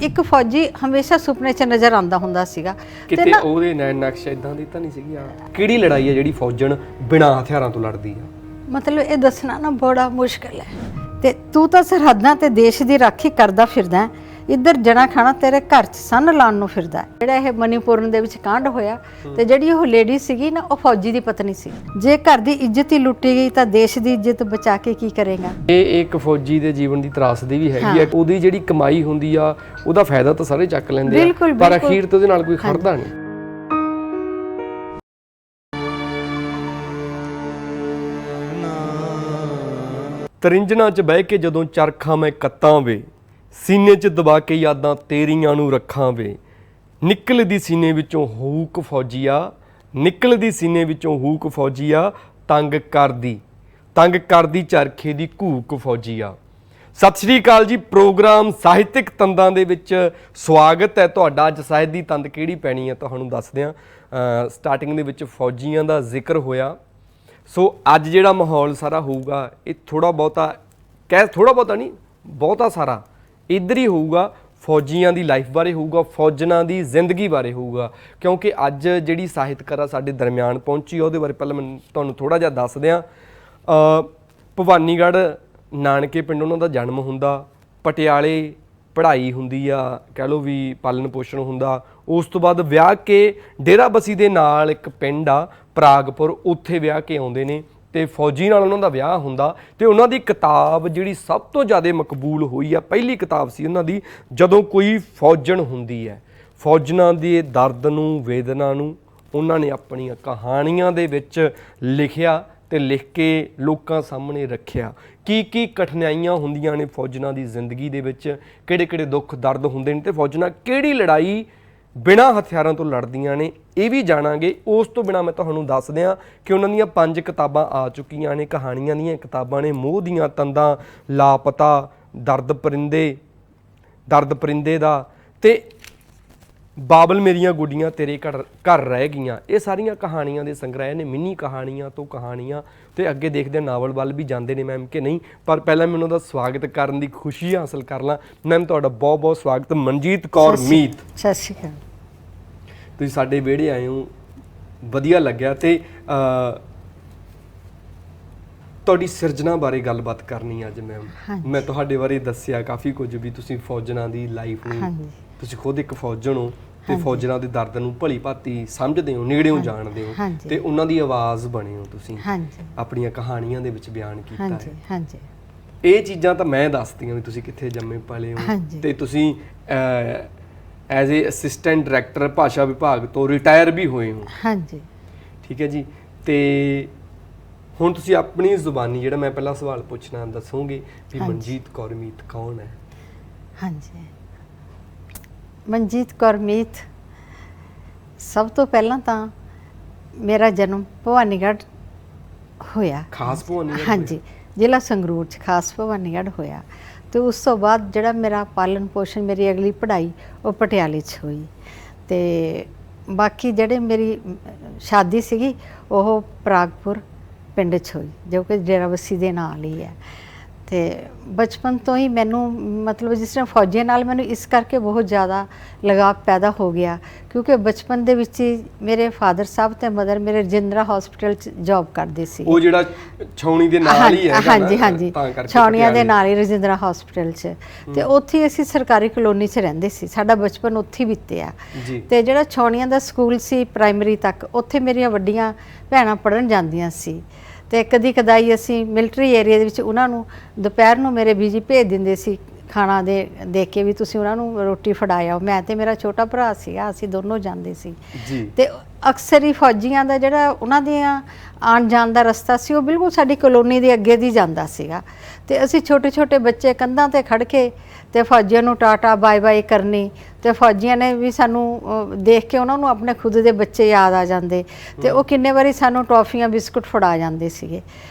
ਇੱਕ ਫੌਜੀ ਹਮੇਸ਼ਾ ਸੁਪਨੇ 'ਚ ਨਜ਼ਰ ਆਉਂਦਾ ਹੁੰਦਾ ਸੀਗਾ। ਕਿਤੇ ਉਹਦੇ ਨੈਣ ਨਕਸ਼ ਇਦਾਂ ਦੀ ਤਾਂ ਨਹੀਂ ਸੀਗੀ? ਕਿਹੜੀ ਲੜਾਈ ਹੈ ਜਿਹੜੀ ਫੌਜਣ ਬਿਨਾਂ ਹਥਿਆਰਾਂ ਤੋਂ ਲੜਦੀ ਆ? ਮਤਲਬ ਇਹ ਦੱਸਣਾ ਨਾ ਬੜਾ ਮੁਸ਼ਕਿਲ ਹੈ। ਤੇ ਤੂੰ ਤਾਂ ਸਰਹੱਦਾਂ ਤੇ ਦੇਸ਼ ਦੀ ਰਾਖੀ ਕਰਦਾ ਫਿਰਦਾ, ਇੱਧਰ ਜਣਾ ਖਾਣਾ ਤੇਰੇ ਘਰ 'ਚ ਸੰਨ ਲਾਉਣ ਨੂੰ ਫਿਰਦਾ। ਜਿਹੜਾ ਇਹ ਮਨੀਪੁਰਨ ਦੇ ਵਿੱਚ ਕਾਂਡ ਹੋਇਆ ਤੇ ਜਿਹੜੀ ਉਹ ਲੇਡੀ ਸੀਗੀ ਨਾ, ਉਹ ਫੌਜੀ ਦੀ ਪਤਨੀ ਸੀ। ਜੇ ਘਰ ਦੀ ਇੱਜ਼ਤ ਹੀ ਲੁੱਟੀ ਗਈ ਤਾਂ ਦੇਸ਼ ਦੀ ਇੱਜ਼ਤ ਬਚਾ ਕੇ ਕੀ ਕਰੇਗਾ? ਇਹ ਇੱਕ ਫੌਜੀ ਦੇ ਜੀਵਨ ਦੀ ਤਰਾਸਦੀ ਵੀ ਹੈਗੀ ਆ। ਉਹਦੀ ਜਿਹੜੀ ਕਮਾਈ ਹੁੰਦੀ ਆ ਉਹਦਾ ਫਾਇਦਾ ਤਾਂ ਸਾਰੇ ਚੱਕ ਲੈਂਦੇ ਆ, ਪਰ ਅਖੀਰ ਤੇ ਉਹਦੇ ਨਾਲ ਕੋਈ ਖੜਦਾ ਨਹੀਂ। ਤਰਿੰਜਣਾ 'ਚ ਬਹਿ ਕੇ ਜਦੋਂ ਚਰਖਾ ਮੈਂ ਕੱਤਾਂ ਵੇ, ਸੀਨੇ 'ਚ ਦਬਾ ਕੇ ਯਾਦਾਂ ਤੇਰੀਆਂ ਨੂੰ ਰੱਖਾਂ ਵੇ। ਨਿਕਲਦੀ ਸੀਨੇ ਵਿੱਚੋਂ ਹੂਕ ਫੌਜੀਆ, ਨਿਕਲਦੀ ਸੀਨੇ ਵਿੱਚੋਂ ਹੂਕ ਫੌਜੀਆ, ਤੰਗ ਕਰਦੀ ਚਰਖੇ ਦੀ ਘੂਕ ਫੌਜੀਆ। ਸਤਿ ਸ਼੍ਰੀ ਅਕਾਲ ਜੀ। ਪ੍ਰੋਗਰਾਮ ਸਾਹਿਤਕ ਤੰਦਾਂ ਦੇ ਵਿੱਚ ਸਵਾਗਤ ਹੈ ਤੁਹਾਡਾ। ਅੱਜ ਸਾਹਿਤ ਦੀ ਤੰਦ ਕਿਹੜੀ ਪੈਣੀ ਹੈ ਤੁਹਾਨੂੰ ਦੱਸਦੇ ਹਾਂ। ਸਟਾਰਟਿੰਗ ਦੇ ਵਿੱਚ ਫੌਜੀਆਂ ਦਾ ਜ਼ਿਕਰ ਹੋਇਆ, ਸੋ ਅੱਜ ਜਿਹੜਾ ਮਾਹੌਲ ਸਾਰਾ ਹੋਊਗਾ ਇਹ ਥੋੜ੍ਹਾ ਬਹੁਤਾ ਨਹੀਂ, ਬਹੁਤਾ ਸਾਰਾ ਇੱਧਰ ਹੀ ਹੋਊਗਾ। ਫੌਜੀਆਂ ਦੀ ਲਾਈਫ ਬਾਰੇ ਹੋਊਗਾ, ਫੌਜਣਾਂ ਦੀ ਜ਼ਿੰਦਗੀ ਬਾਰੇ ਹੋਊਗਾ, ਕਿਉਂਕਿ ਅੱਜ ਜਿਹੜੀ ਸਾਹਿਤਕਾਰ ਸਾਡੇ ਦਰਮਿਆਨ ਪਹੁੰਚੀ ਉਹਦੇ ਬਾਰੇ ਪਹਿਲਾਂ ਮੈਂ ਤੁਹਾਨੂੰ ਥੋੜ੍ਹਾ ਜਿਹਾ ਦੱਸ ਦਿਆਂ। ਭਵਾਨੀਗੜ੍ਹ ਨਾਨਕੇ ਪਿੰਡ ਉਹਨਾਂ ਦਾ ਜਨਮ ਹੁੰਦਾ, ਪਟਿਆਲੇ ਪੜ੍ਹਾਈ ਹੁੰਦੀ ਆ, ਕਹਿ ਲਓ ਵੀ ਪਾਲਣ ਪੋਸ਼ਣ ਹੁੰਦਾ। ਉਸ ਤੋਂ ਬਾਅਦ ਵਿਆਹ ਕੇ ਡੇਰਾਬੱਸੀ ਦੇ ਨਾਲ ਇੱਕ ਪਿੰਡ ਆ ਪਰਾਗਪੁਰ, ਉੱਥੇ ਵਿਆਹ ਕੇ ਆਉਂਦੇ ਨੇ ਤੇ ਫੌਜੀ ਨਾਲ ਉਹਨਾਂ ਦਾ ਵਿਆਹ ਹੁੰਦਾ। ਤੇ ਉਹਨਾਂ ਦੀ ਕਿਤਾਬ ਜਿਹੜੀ ਸਭ ਤੋਂ ਜ਼ਿਆਦਾ ਮਕਬੂਲ ਹੋਈ ਆ, ਪਹਿਲੀ ਕਿਤਾਬ ਸੀ ਉਹਨਾਂ ਦੀ, ਜਦੋਂ ਕੋਈ ਫੌਜਣ ਹੁੰਦੀ ਹੈ। ਫੌਜਣਾਂ ਦੇ ਦਰਦ ਨੂੰ, ਵੇਦਨਾ ਨੂੰ ਉਹਨਾਂ ਨੇ ਆਪਣੀਆਂ ਕਹਾਣੀਆਂ ਦੇ ਵਿੱਚ ਲਿਖਿਆ ਤੇ ਲਿਖ ਕੇ ਲੋਕਾਂ ਸਾਹਮਣੇ ਰੱਖਿਆ। ਕੀ ਕਠਿਨਾਈਆਂ ਹੁੰਦੀਆਂ ਨੇ ਫੌਜਣਾਂ ਦੀ ਜ਼ਿੰਦਗੀ ਦੇ ਵਿੱਚ, ਕਿਹੜੇ ਦੁੱਖ ਦਰਦ ਹੁੰਦੇ ਨੇ, ਤੇ ਫੌਜਣਾਂ ਕਿਹੜੀ ਲੜਾਈ ਬਿਨਾਂ ਹਥਿਆਰਾਂ ਤੋਂ ਲੜਦੀਆਂ ਨੇ, ਇਹ ਵੀ ਜਾਣਾਂਗੇ। ਉਸ ਤੋਂ ਬਿਨਾਂ ਮੈਂ ਤੁਹਾਨੂੰ ਦੱਸ ਦਿਆਂ ਕਿ ਉਹਨਾਂ ਦੀਆਂ 5 ਕਿਤਾਬਾਂ ਆ ਚੁੱਕੀਆਂ ਨੇ, ਕਹਾਣੀਆਂ ਦੀਆਂ ਕਿਤਾਬਾਂ ਨੇ। ਮੋਹ ਦੀਆਂ ਤੰਦਾਂ, ਲਾਪਤਾ, ਦਰਦ ਪਰਿੰਦੇ ਦਾ, ਤੇ ਬਾਬਲ ਮੇਰੀਆਂ ਗੁੱਡੀਆਂ ਤੇਰੇ ਘਰ ਰਹਿ ਗਈਆਂ। ਇਹ ਸਾਰੀਆਂ ਕਹਾਣੀਆਂ ਦੇ ਸੰਗ੍ਰਹਿ ਨੇ, ਮਿੰਨੀ ਕਹਾਣੀਆਂ ਤੋਂ ਕਹਾਣੀਆਂ। ਤੇ ਅੱਗੇ ਦੇਖਦੇ ਨਾਵਲ ਵੱਲ ਵੀ ਜਾਂਦੇ ਨੇ ਮੈਮ ਕਿ ਨਹੀਂ, ਪਰ ਪਹਿਲਾਂ ਮੈਨੂੰ ਉਹਦਾ ਸਵਾਗਤ ਕਰਨ ਦੀ ਖੁਸ਼ੀ ਹਾਸਲ ਕਰ ਲਾਂ। ਮੈਮ ਤੁਹਾਡਾ ਬਹੁਤ ਬਹੁਤ ਸਵਾਗਤ। ਮਨਜੀਤ ਕੌਰ ਮੀਤ, ਸਤਿ ਸ਼੍ਰੀ ਅਕਾਲ। ਤੁਸੀਂ ਸਾਡੇ ਵਿਹੜੇ ਆਏ ਹੋ, ਵਧੀਆ ਲੱਗਿਆ। ਤੇ ਤੁਹਾਡੀ ਸਿਰਜਣਾ ਬਾਰੇ ਗੱਲਬਾਤ ਕਰਨੀ ਅੱਜ ਮੈਮ। ਮੈਂ ਤੁਹਾਡੇ ਬਾਰੇ ਦੱਸਿਆ ਕਾਫੀ ਕੁਝ, ਵੀ ਤੁਸੀਂ ਫੌਜਣਾਂ ਦੀ ਲਾਈਫ ਨੂੰ, ਤੁਸੀਂ ਖੁਦ ਇੱਕ ਫੌਜਣ ਹੋ ਤੇ ਫੌਜਣਾਂ ਦੇ ਦਰਦ ਨੂੰ ਭਲੀ ਭਾਂਤੀ ਸਮਝਦੇ ਹੋ, ਨੇੜਿਓਂ ਜਾਣਦੇ ਹੋ, ਤੇ ਉਹਨਾਂ ਦੀ ਆਵਾਜ਼ ਬਣੇ ਹੋ ਤੁਸੀਂ, ਆਪਣੀਆਂ ਕਹਾਣੀਆਂ ਦੇ ਵਿੱਚ ਬਿਆਨ ਕੀਤਾ ਹੈ। ਇਹ ਚੀਜ਼ਾਂ ਤਾਂ ਮੈਂ ਦੱਸਦੀਆਂ ਵੀ ਤੁਸੀਂ ਕਿੱਥੇ ਜੰਮੇ ਪਲੇ ਹੋ, ਤੇ ਤੁਸੀਂ ਐਜ਼ ਏ ਅਸਿਸਟੈਂਟ ਡਾਇਰੈਕਟਰ ਭਾਸ਼ਾ ਵਿਭਾਗ ਤੋਂ ਰਿਟਾਇਰ ਵੀ ਹੋਏ ਹੋ। ਠੀਕ ਹੈ ਜੀ। ਤੇ ਹੁਣ ਤੁਸੀਂ ਆਪਣੀ ਜ਼ੁਬਾਨੀ ਜਿਹੜਾ ਮੈਂ ਪਹਿਲਾ ਸਵਾਲ ਪੁੱਛਣਾ ਦੱਸੋਗੇ ਵੀ ਮਨਜੀਤ ਕੌਰ ਮੀਤ ਕੌਣ ਹੈ? ਮਨਜੀਤ ਕੌਰ ਮੀਤ, ਸਭ ਤੋਂ ਪਹਿਲਾਂ ਤਾਂ ਮੇਰਾ ਜਨਮ ਭਵਾਨੀਗੜ੍ਹ ਹੋਇਆ। ਖਾਸ ਭਵਾਨੀਗੜ੍ਹ? ਹਾਂਜੀ, ਜ਼ਿਲ੍ਹਾ ਸੰਗਰੂਰ 'ਚ ਖਾਸ ਭਵਾਨੀਗੜ੍ਹ ਹੋਇਆ। ਤੇ ਉਸ ਤੋਂ ਬਾਅਦ ਜਿਹੜਾ ਮੇਰਾ ਪਾਲਣ ਪੋਸ਼ਣ, ਮੇਰੀ ਅਗਲੀ ਪੜ੍ਹਾਈ ਉਹ ਪਟਿਆਲੇ 'ਚ ਹੋਈ। ਤੇ ਬਾਕੀ ਜਿਹੜੇ ਮੇਰੀ ਸ਼ਾਦੀ ਸੀਗੀ ਉਹ ਪਰਾਗਪੁਰ ਪਿੰਡ 'ਚ ਹੋਈ, ਜੋ ਕਿ ਡੇਰਾਬੱਸੀ ਦੇ ਨਾਲ ਹੀ ਹੈ। ਤੇ ਬਚਪਨ ਤੋਂ ਹੀ ਮੈਨੂੰ, ਮਤਲਬ ਜਿਸ ਤਰ੍ਹਾਂ ਫੌਜੀਆਂ ਨਾਲ ਮੈਨੂੰ ਇਸ ਕਰਕੇ ਬਹੁਤ ਜ਼ਿਆਦਾ ਲਗਾਵ ਪੈਦਾ ਹੋ ਗਿਆ, ਕਿਉਂਕਿ ਬਚਪਨ ਦੇ ਵਿੱਚ ਹੀ ਮੇਰੇ ਫਾਦਰ ਸਾਹਿਬ ਤੇ ਮਦਰ ਮੇਰੇ ਰਜਿੰਦਰਾ ਹਸਪੀਟਲ 'ਚ ਜੌਬ ਕਰਦੇ ਸੀ। ਉਹ ਜਿਹੜਾ ਛਾਉਣੀ ਦੇ ਨਾਲ ਹੀ ਹੈ? ਹਾਂਜੀ, ਛਾਉਣੀਆਂ ਦੇ ਨਾਲ ਹੀ ਰਜਿੰਦਰਾ ਹਸਪੀਟਲ 'ਚ। ਤੇ ਉੱਥੇ ਅਸੀਂ ਸਰਕਾਰੀ ਕਲੋਨੀ 'ਚ ਰਹਿੰਦੇ ਸੀ, ਸਾਡਾ ਬਚਪਨ ਉੱਥੇ ਹੀ ਬੀਤਿਆ। ਤੇ ਜਿਹੜਾ ਛਾਉਣੀਆਂ ਦਾ ਸਕੂਲ ਸੀ ਪ੍ਰਾਇਮਰੀ ਤੱਕ, ਉੱਥੇ ਮੇਰੀਆਂ ਵੱਡੀਆਂ ਭੈਣਾਂ ਪੜ੍ਹਨ ਜਾਂਦੀਆਂ ਸੀ। ਤੇ ਕਦੀ ਕਦਾਈ ਅਸੀਂ ਮਿਲਟਰੀ ਏਰੀਆ ਦੇ ਵਿੱਚ ਉਹਨਾਂ ਨੂੰ ਦੁਪਹਿਰ ਨੂੰ ਮੇਰੇ ਬੀਜੀ ਭੇਜ ਦਿੰਦੇ ਸੀ ਖਾਣਾ ਦੇ ਕੇ, ਵੀ ਤੁਸੀਂ ਉਹਨਾਂ ਨੂੰ ਰੋਟੀ ਫੜਾਇਆ। ਮੈਂ ਤੇ ਮੇਰਾ ਛੋਟਾ ਭਰਾ ਸੀਗਾ, ਅਸੀਂ ਦੋਨੋਂ ਜਾਂਦੇ ਸੀ। ਤੇ ਅਕਸਰ ਹੀ ਫੌਜੀਆਂ ਦਾ ਜਿਹੜਾ ਉਹਨਾਂ ਦੀਆਂ ਆਉਣ ਜਾਣ ਦਾ ਰਸਤਾ ਸੀ ਉਹ ਬਿਲਕੁਲ ਸਾਡੀ ਕਲੋਨੀ ਦੇ ਅੱਗੇ ਦੀ ਜਾਂਦਾ ਸੀਗਾ। ਤੇ ਅਸੀਂ ਛੋਟੇ ਛੋਟੇ ਬੱਚੇ ਕੰਧਾਂ ਤੇ ਖੜ੍ਹ ਕੇ ਤੇ ਫੌਜੀਆਂ ਨੂੰ ਟਾਟਾ ਬਾਏ ਬਾਏ ਕਰਨੀ, ਤੇ ਫੌਜੀਆਂ ਨੇ ਵੀ ਸਾਨੂੰ ਦੇਖ ਕੇ ਉਹਨਾਂ ਨੂੰ ਆਪਣੇ ਖੁਦ ਦੇ ਬੱਚੇ ਯਾਦ ਆ ਜਾਂਦੇ, ਤੇ ਉਹ ਕਿੰਨੇ ਵਾਰੀ ਸਾਨੂੰ ਟੌਫੀਆਂ ਬਿਸਕੁਟ ਫੜਾ ਜਾਂਦੇ ਸੀਗੇ।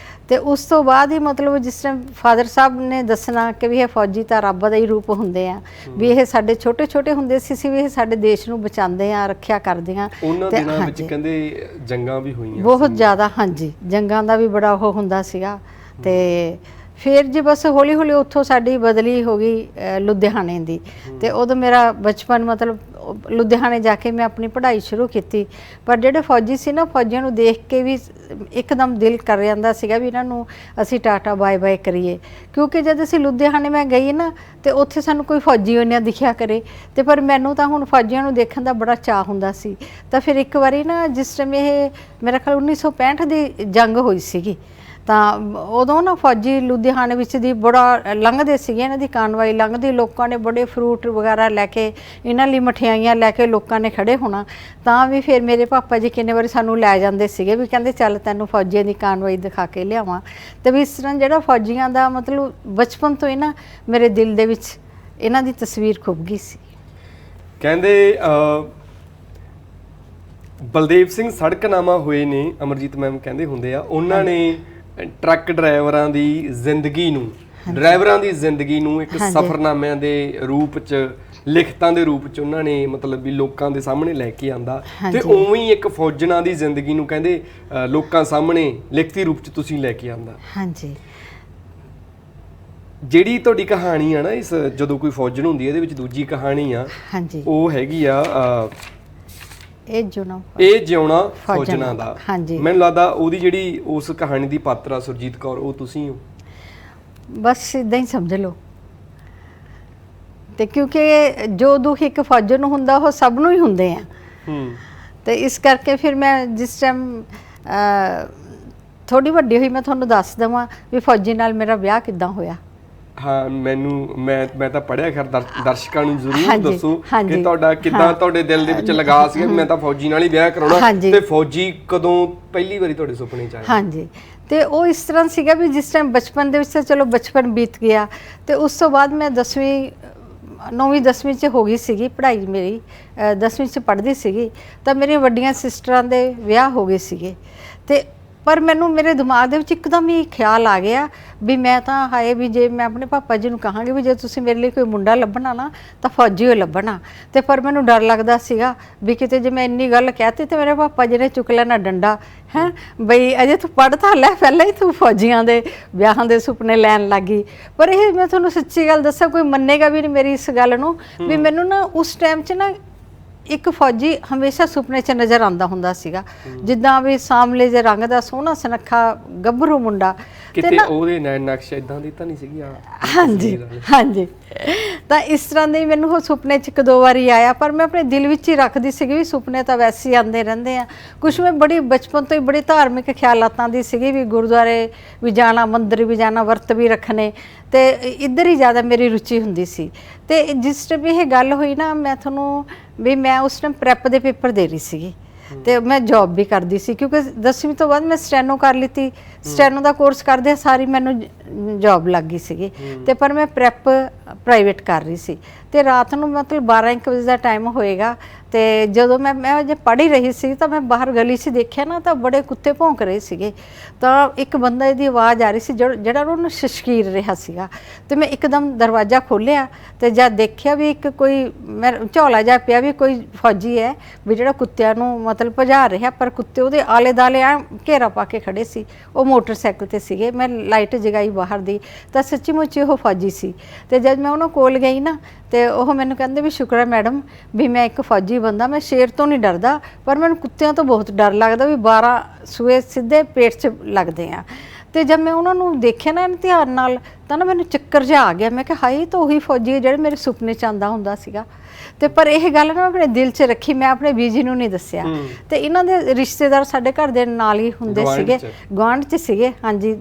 ਤੇ ਉਸ ਤੋਂ ਬਾਅਦ ਹੀ, ਮਤਲਬ ਜਿਸ ਤਰ੍ਹਾਂ ਫਾਦਰ ਸਾਹਿਬ ਨੇ ਦੱਸਣਾ ਕਿ ਵੀ ਇਹ ਫੌਜੀ ਤਾਂ ਰੱਬ ਦਾ ਹੀ ਰੂਪ ਹੁੰਦੇ ਆ, ਵੀ ਇਹ ਸਾਡੇ ਛੋਟੇ ਛੋਟੇ ਹੁੰਦੇ ਸੀ ਵੀ ਇਹ ਸਾਡੇ ਦੇਸ਼ ਨੂੰ ਬਚਾਉਂਦੇ ਆ, ਰੱਖਿਆ ਕਰਦੇ ਆ। ਉਹਨਾਂ ਦਿਨਾਂ ਵਿੱਚ ਕਹਿੰਦੇ ਜੰਗਾਂ ਵੀ ਹੋਈਆਂ ਬਹੁਤ ਜ਼ਿਆਦਾ। ਜੰਗਾਂ ਦਾ ਵੀ ਬੜਾ ਉਹ ਹੁੰਦਾ ਸੀਗਾ। ਤੇ ਫਿਰ ਜੀ ਬਸ ਹੌਲੀ ਹੌਲੀ ਉੱਥੋਂ ਸਾਡੀ ਬਦਲੀ ਹੋ ਗਈ ਲੁਧਿਆਣੇ ਦੀ। ਤੇ ਉਦੋਂ ਮੇਰਾ ਬਚਪਨ ਮਤਲਬ ਲੁਧਿਆਣੇ ਜਾ ਕੇ ਮੈਂ ਆਪਣੀ ਪੜ੍ਹਾਈ ਸ਼ੁਰੂ ਕੀਤੀ। ਪਰ ਜਿਹੜੇ ਫੌਜੀ ਸੀ ਨਾ, ਫੌਜੀਆਂ ਨੂੰ ਦੇਖ ਕੇ ਵੀ ਇੱਕਦਮ ਦਿਲ ਕਰ ਜਾਂਦਾ ਸੀਗਾ ਵੀ ਇਹਨਾਂ ਨੂੰ ਅਸੀਂ ਟਾਟਾ ਬਾਏ ਬਾਏ ਕਰੀਏ, ਕਿਉਂਕਿ ਜਦ ਅਸੀਂ ਲੁਧਿਆਣੇ ਮੈਂ ਗਈ ਨਾ ਤੇ ਉੱਥੇ ਸਾਨੂੰ ਕੋਈ ਫੌਜੀ ਉਹਨੇ ਦਿਖਿਆ ਕਰੇ। ਤੇ ਪਰ ਮੈਨੂੰ ਤਾਂ ਹੁਣ ਫੌਜੀਆਂ ਨੂੰ ਦੇਖਣ ਦਾ ਬੜਾ ਚਾਅ ਹੁੰਦਾ ਸੀ। ਤਾਂ ਫਿਰ ਇੱਕ ਵਾਰੀ ਨਾ ਜਿਸ ਟਾਈਮ ਇਹ ਮੇਰਾ ਖਿਆਲ 1965 ਦੀ ਜੰਗ ਹੋਈ ਸੀਗੀ, ਤਾਂ ਉਦੋਂ ਨਾ ਫੌਜੀ ਲੁਧਿਆਣੇ ਵਿੱਚ ਦੀ ਬੜਾ ਲੰਘਦੇ ਸੀਗੇ, ਇਹਨਾਂ ਦੀ ਕਾਨਵਾਈ ਲੰਘਦੀ, ਲੋਕਾਂ ਨੇ ਬੜੇ ਫਰੂਟ ਵਗੈਰਾ ਲੈ ਕੇ, ਇਹਨਾਂ ਲਈ ਮਠਿਆਈਆਂ ਲੈ ਕੇ ਲੋਕਾਂ ਨੇ ਖੜੇ ਹੋਣਾ। ਤਾਂ ਵੀ ਫਿਰ ਮੇਰੇ ਪਾਪਾ ਜੀ ਕਿੰਨੇ ਵਾਰੀ ਸਾਨੂੰ ਲੈ ਜਾਂਦੇ ਸੀਗੇ ਵੀ ਕਹਿੰਦੇ ਚੱਲ ਤੈਨੂੰ ਫੌਜੀਆਂ ਦੀ ਕਾਨਵਾਈ ਦਿਖਾ ਕੇ ਲਿਆਵਾਂ। ਤੇ ਵੀ ਇਸ ਤਰ੍ਹਾਂ ਜਿਹੜਾ ਫੌਜੀਆਂ ਦਾ ਮਤਲਬ ਬਚਪਨ ਤੋਂ ਹੀ ਨਾ ਮੇਰੇ ਦਿਲ ਦੇ ਵਿੱਚ ਇਹਨਾਂ ਦੀ ਤਸਵੀਰ ਖੁੱਭ ਗਈ ਸੀ। ਕਹਿੰਦੇ ਬਲਦੇਵ ਸਿੰਘ ਸੜਕਨਾਮਾ ਹੋਏ ਨੇ, ਅਮਰਜੀਤ ਮੈਮ ਕਹਿੰਦੇ ਹੁੰਦੇ ਆ, ਉਹਨਾਂ ਨੇ ਟਰੱਕ ਡਰਾਈਵਰਾਂ ਦੀ ਜ਼ਿੰਦਗੀ ਨੂੰ, ਡਰਾਈਵਰਾਂ ਦੀ ਜ਼ਿੰਦਗੀ ਨੂੰ ਇੱਕ ਸਫ਼ਰਨਾਮਿਆਂ ਦੇ ਰੂਪ 'ਚ, ਲਿਖਤਾਂ ਦੇ ਰੂਪ 'ਚ ਉਹਨਾਂ ਨੇ ਮਤਲਬ ਵੀ ਲੋਕਾਂ ਦੇ ਸਾਹਮਣੇ ਲੈ ਕੇ ਆਂਦਾ। ਤੇ ਉਵੇਂ ਹੀ ਇੱਕ ਫੌਜਣਾ ਦੀ ਜ਼ਿੰਦਗੀ ਨੂੰ ਕਹਿੰਦੇ ਲੋਕਾਂ ਸਾਹਮਣੇ ਲਿਖਤੀ ਰੂਪ 'ਚ ਤੁਸੀਂ ਲੈ ਕੇ ਆਂਦਾ। ਹਾਂਜੀ, ਜਿਹੜੀ ਤੁਹਾਡੀ ਕਹਾਣੀ ਆ ਨਾ, ਇਸ ਜਦੋਂ ਕੋਈ ਫੌਜਣ ਹੁੰਦੀ ਹੈ, ਇਹਦੇ ਵਿੱਚ ਦੂਜੀ ਕਹਾਣੀ ਆ, ਹਾਂਜੀ, ਉਹ ਹੈਗੀ ਆ ਇਹ ਜਿਉਣਾ ਫੌਜਣਾ ਦਾ। ਹਾਂਜੀ, ਮੈਨੂੰ ਲੱਗਦਾ ਉਹਦੀ ਜਿਹੜੀ ਉਸ ਕਹਾਣੀ ਦੀ ਪਾਤਰ ਆ ਸੁਰਜੀਤ ਕੌਰ, ਉਹ ਤੁਸੀਂ ਹੋ। ਬਸ ਇਦਾਂ ਹੀ ਸਮਝ ਲਓ। ਤੇ ਕਿਉਂਕਿ ਜੋ ਦੁੱਖ ਇੱਕ ਫੌਜਣ ਨੂੰ ਹੁੰਦਾ ਉਹ ਸਭ ਨੂੰ ਹੀ ਹੁੰਦੇ ਆ। ਤੇ ਇਸ ਕਰਕੇ ਫਿਰ ਮੈਂ ਜਿਸ ਟਾਈਮ ਥੋੜੀ ਵੱਡੀ ਹੋਈ, ਮੈਂ ਤੁਹਾਨੂੰ ਦੱਸ ਦੇਵਾਂ ਵੀ ਫੌਜੀ ਨਾਲ ਮੇਰਾ ਵਿਆਹ ਕਿੱਦਾਂ ਹੋਇਆ। ਹਾਂ, ਮੈਂ ਤਾਂ ਪੜਿਆ, ਖੈਰ ਦਰਸ਼ਕਾਂ ਨੂੰ ਜ਼ਰੂਰ ਦੱਸੋ ਕਿ ਤੁਹਾਡਾ ਕਿੱਦਾਂ ਤੁਹਾਡੇ ਦਿਲ ਦੇ ਵਿੱਚ ਲਗਾ ਸੀ ਮੈਂ ਤਾਂ ਫੌਜੀ ਨਾਲ ਹੀ ਵਿਆਹ ਕਰਾਉਣਾ, ਤੇ ਫੌਜੀ ਕਦੋਂ ਪਹਿਲੀ ਵਾਰੀ ਤੁਹਾਡੇ ਸੁਪਨੇ 'ਚ ਆਇਆ? ਹਾਂਜੀ, ਤੇ ਉਹ ਇਸ ਤਰ੍ਹਾਂ ਸੀਗਾ ਵੀ ਜਿਸ ਟਾਈਮ ਬਚਪਨ ਦੇ ਵਿੱਚ ਤਾਂ ਚਲੋ ਬਚਪਨ ਬੀਤ ਗਿਆ, ਤੇ ਉਸ ਤੋਂ ਬਾਅਦ ਮੈਂ 9ਵੀਂ 10ਵੀਂ 'ਚ ਹੋ ਗਈ ਸੀਗੀ ਪੜ੍ਹਾਈ ਮੇਰੀ, 10ਵੀਂ 'ਚ ਪੜ੍ਹਦੀ ਸੀਗੀ। ਤਾਂ ਮੇਰੀਆਂ ਵੱਡੀਆਂ ਸਿਸਟਰਾਂ ਦੇ ਵਿਆਹ ਹੋ ਗਏ ਸੀਗੇ। ਤੇ ਪਰ ਮੈਨੂੰ ਮੇਰੇ ਦਿਮਾਗ ਦੇ ਵਿੱਚ ਇੱਕਦਮ ਹੀ ਖਿਆਲ ਆ ਗਿਆ ਵੀ ਮੈਂ ਤਾਂ ਹਾਏ ਵੀ ਜੇ ਮੈਂ ਆਪਣੇ ਪਾਪਾ ਜੀ ਨੂੰ ਕਹਾਂਗੀ ਵੀ ਜੇ ਤੁਸੀਂ ਮੇਰੇ ਲਈ ਕੋਈ ਮੁੰਡਾ ਲੱਭਣਾ ਨਾ ਤਾਂ ਫੌਜੀ ਹੋ ਲੱਭਣਾ। ਤੇ ਪਰ ਮੈਨੂੰ ਡਰ ਲੱਗਦਾ ਸੀਗਾ ਵੀ ਕਿਤੇ ਜੇ ਮੈਂ ਇੰਨੀ ਗੱਲ ਕਹਿਤੀ ਤੇ ਮੇਰੇ ਪਾਪਾ ਜੀ ਨੇ ਚੁੱਕ ਲੈਣਾ ਡੰਡਾ, ਹੈ ਬਈ ਅਜੇ ਤੂੰ ਪੜ੍ਹ ਤਾਂ ਲੈ, ਪਹਿਲਾਂ ਹੀ ਤੂੰ ਫੌਜੀਆਂ ਦੇ ਵਿਆਹਾਂ ਦੇ ਸੁਪਨੇ ਲੈਣ ਲੱਗੀ। ਪਰ ਇਹ ਮੈਂ ਤੁਹਾਨੂੰ ਸੱਚੀ ਗੱਲ ਦੱਸਾਂ, ਕੋਈ ਮੰਨੇਗਾ ਵੀ ਨਹੀਂ ਮੇਰੀ ਇਸ ਗੱਲ ਨੂੰ ਵੀ ਮੈਨੂੰ ਨਾ ਉਸ ਟਾਈਮ 'ਚ ਨਾ ਇੱਕ ਫੌਜੀ ਹਮੇਸ਼ਾ ਸੁਪਨੇ 'ਚ ਨਜ਼ਰ ਆਉਂਦਾ ਹੁੰਦਾ ਸੀਗਾ, ਜਿੱਦਾਂ ਵੀ ਸਾਹਮਣੇ ਜੇ ਰੰਗ ਦਾ ਸੋਹਣਾ ਸੁਨੱਖਾ ਗੱਭਰੂ ਮੁੰਡਾ। ਕਿਤੇ ਉਹਦੇ ਨਕਸ਼ ਇਦਾਂ ਦੀ ਤਾਂ ਨਹੀਂ ਸੀਗੀ? ਹਾਂਜੀ ਹਾਂਜੀ, ਤਾਂ ਇਸ ਤਰ੍ਹਾਂ ਦੇ ਮੈਨੂੰ ਉਹ ਸੁਪਨੇ 'ਚ ਇੱਕ ਦੋ ਵਾਰੀ ਆਇਆ, ਪਰ ਮੈਂ ਆਪਣੇ ਦਿਲ ਵਿੱਚ ਹੀ ਰੱਖਦੀ ਸੀਗੀ ਵੀ ਸੁਪਨੇ ਤਾਂ ਵੈਸੇ ਹੀ ਆਉਂਦੇ ਰਹਿੰਦੇ ਆ। ਕੁਛ ਮੈਂ ਬੜੀ ਬਚਪਨ ਤੋਂ ਹੀ ਬੜੀ ਧਾਰਮਿਕ ਖਿਆਲਾਤਾਂ ਦੀ ਸੀਗੀ ਵੀ ਗੁਰਦੁਆਰੇ ਵੀ ਜਾਣਾ, ਮੰਦਰ ਵੀ ਜਾਣਾ, ਵਰਤ ਵੀ ਰੱਖਣੇ, ਤੇ ਇੱਧਰ ਹੀ ਜ਼ਿਆਦਾ ਮੇਰੀ ਰੁਚੀ ਹੁੰਦੀ ਸੀ। ਤੇ ਜਿਸ ਟਾਈਮ ਇਹ ਗੱਲ ਹੋਈ ਨਾ, ਮੈਂ ਤੁਹਾਨੂੰ ਵੀ ਮੈਂ ਉਸ ਟਾਈਮ ਪ੍ਰੈਪ ਦੇ ਪੇਪਰ ਦੇ ਰਹੀ ਸੀਗੀ ਤੇ ਮੈਂ ਜੌਬ ਵੀ ਕਰਦੀ ਸੀ, ਕਿਉਂਕਿ 10ਵੀਂ ਤੋਂ ਬਾਅਦ ਮੈਂ ਸਟੈਨੋ ਕਰ ਲਿੱਤੀ। ਸਟੈਨੋ ਦਾ ਕੋਰਸ ਕਰਦੇ ਸਾਰੀ ਮੈਨੂੰ ਜੌਬ ਲੱਗ ਗਈ ਸੀਗੀ। ਤੇ ਪਰ ਮੈਂ ਪ੍ਰੈਪ ਪ੍ਰਾਈਵੇਟ ਕਰ ਰਹੀ ਸੀ। ਤੇ ਰਾਤ ਨੂੰ ਮਤਲਬ 12-1 ਵਜੇ ਦਾ ਟਾਈਮ ਹੋਏਗਾ, ਤੇ ਜਦੋਂ ਮੈਂ ਜੇ ਪੜ੍ਹ ਹੀ ਰਹੀ ਸੀ ਤਾਂ ਮੈਂ ਬਾਹਰ ਗਲੀ 'ਚ ਦੇਖਿਆ ਨਾ, ਤਾਂ ਬੜੇ ਕੁੱਤੇ ਭੌਂਕ ਰਹੇ ਸੀਗੇ। ਤਾਂ ਇੱਕ ਬੰਦਾ ਦੀ ਆਵਾਜ਼ ਆ ਰਹੀ ਸੀ ਜਿਹੜਾ ਉਹਨੂੰ ਸ਼ਸ਼ਕੀਰ ਰਿਹਾ ਸੀਗਾ। ਤੇ ਮੈਂ ਇੱਕਦਮ ਦਰਵਾਜ਼ਾ ਖੋਲ੍ਹਿਆ ਤੇ ਜਦ ਦੇਖਿਆ ਵੀ ਇੱਕ ਕੋਈ ਮੈਂ ਝੋਲਾ ਜਿਹਾ ਪਿਆ ਵੀ ਕੋਈ ਫੌਜੀ ਹੈ ਵੀ ਜਿਹੜਾ ਕੁੱਤਿਆਂ ਨੂੰ ਮਤਲਬ ਭਜਾ ਰਿਹਾ, ਪਰ ਕੁੱਤੇ ਉਹਦੇ ਆਲੇ ਦੁਆਲੇ ਆ ਘੇਰਾ ਪਾ ਕੇ ਖੜੇ ਸੀ। ਉਹ ਮੋਟਰਸਾਈਕਲ ਤੇ ਸੀਗੇ। ਮੈਂ ਲਾਈਟ ਜਗਾਈ ਬਾਹਰ ਦੀ, ਤਾਂ ਸੱਚੀ ਮੁੱਚੀ ਉਹ ਫੌਜੀ ਸੀ। ਤੇ ਜਦ ਮੈਂ ਉਹਨਾਂ ਕੋਲ ਗਈ ਨਾ, ਤੇ ਉਹ ਮੈਨੂੰ ਕਹਿੰਦੇ ਵੀ ਸ਼ੁਕਰ ਹੈ ਮੈਡਮ ਵੀ ਮੈਂ ਇੱਕ ਫੌਜੀ ਬੰਦਾ, ਮੈਂ ਸ਼ੇਰ ਤੋਂ ਨਹੀਂ ਡਰਦਾ ਪਰ ਮੈਨੂੰ ਕੁੱਤਿਆਂ ਤੋਂ ਬਹੁਤ ਡਰ ਲੱਗਦਾ ਵੀ 12 ਸੂਏ ਸਿੱਧੇ ਪੇਟ 'ਚ ਲੱਗਦੇ ਆ। ਤੇ ਜਦ ਮੈਂ ਉਹਨਾਂ ਨੂੰ ਦੇਖਿਆ ਨਾ ਧਿਆਨ ਨਾਲ, ਤਾਂ ਨਾ ਮੈਨੂੰ ਚੱਕਰ ਜਿਹਾ ਆ ਗਿਆ। ਮੈਂ ਕਿਹਾ ਹਾਈ ਤਾਂ ਉਹੀ ਫੌਜੀ ਹੈ ਜਿਹੜੇ ਮੇਰੇ ਸੁਪਨੇ 'ਚ ਆਉਂਦਾ ਹੁੰਦਾ ਸੀਗਾ। ਤੇ ਪਰ ਇਹ ਗੱਲ ਨਾ ਆਪਣੇ ਦਿਲ 'ਚ ਰੱਖੀ, ਮੈਂ ਆਪਣੇ ਬੀਜੀ ਨੂੰ ਨਹੀਂ ਦੱਸਿਆ। ਤੇ ਇਹਨਾਂ ਦੇ ਰਿਸ਼ਤੇਦਾਰ ਸਾਡੇ ਘਰ ਦੇ ਨਾਲ ਹੀ ਹੁੰਦੇ ਸੀਗੇ, ਗੁਆਂਢ 'ਚ ਸੀਗੇ। ਹਾਂਜੀ,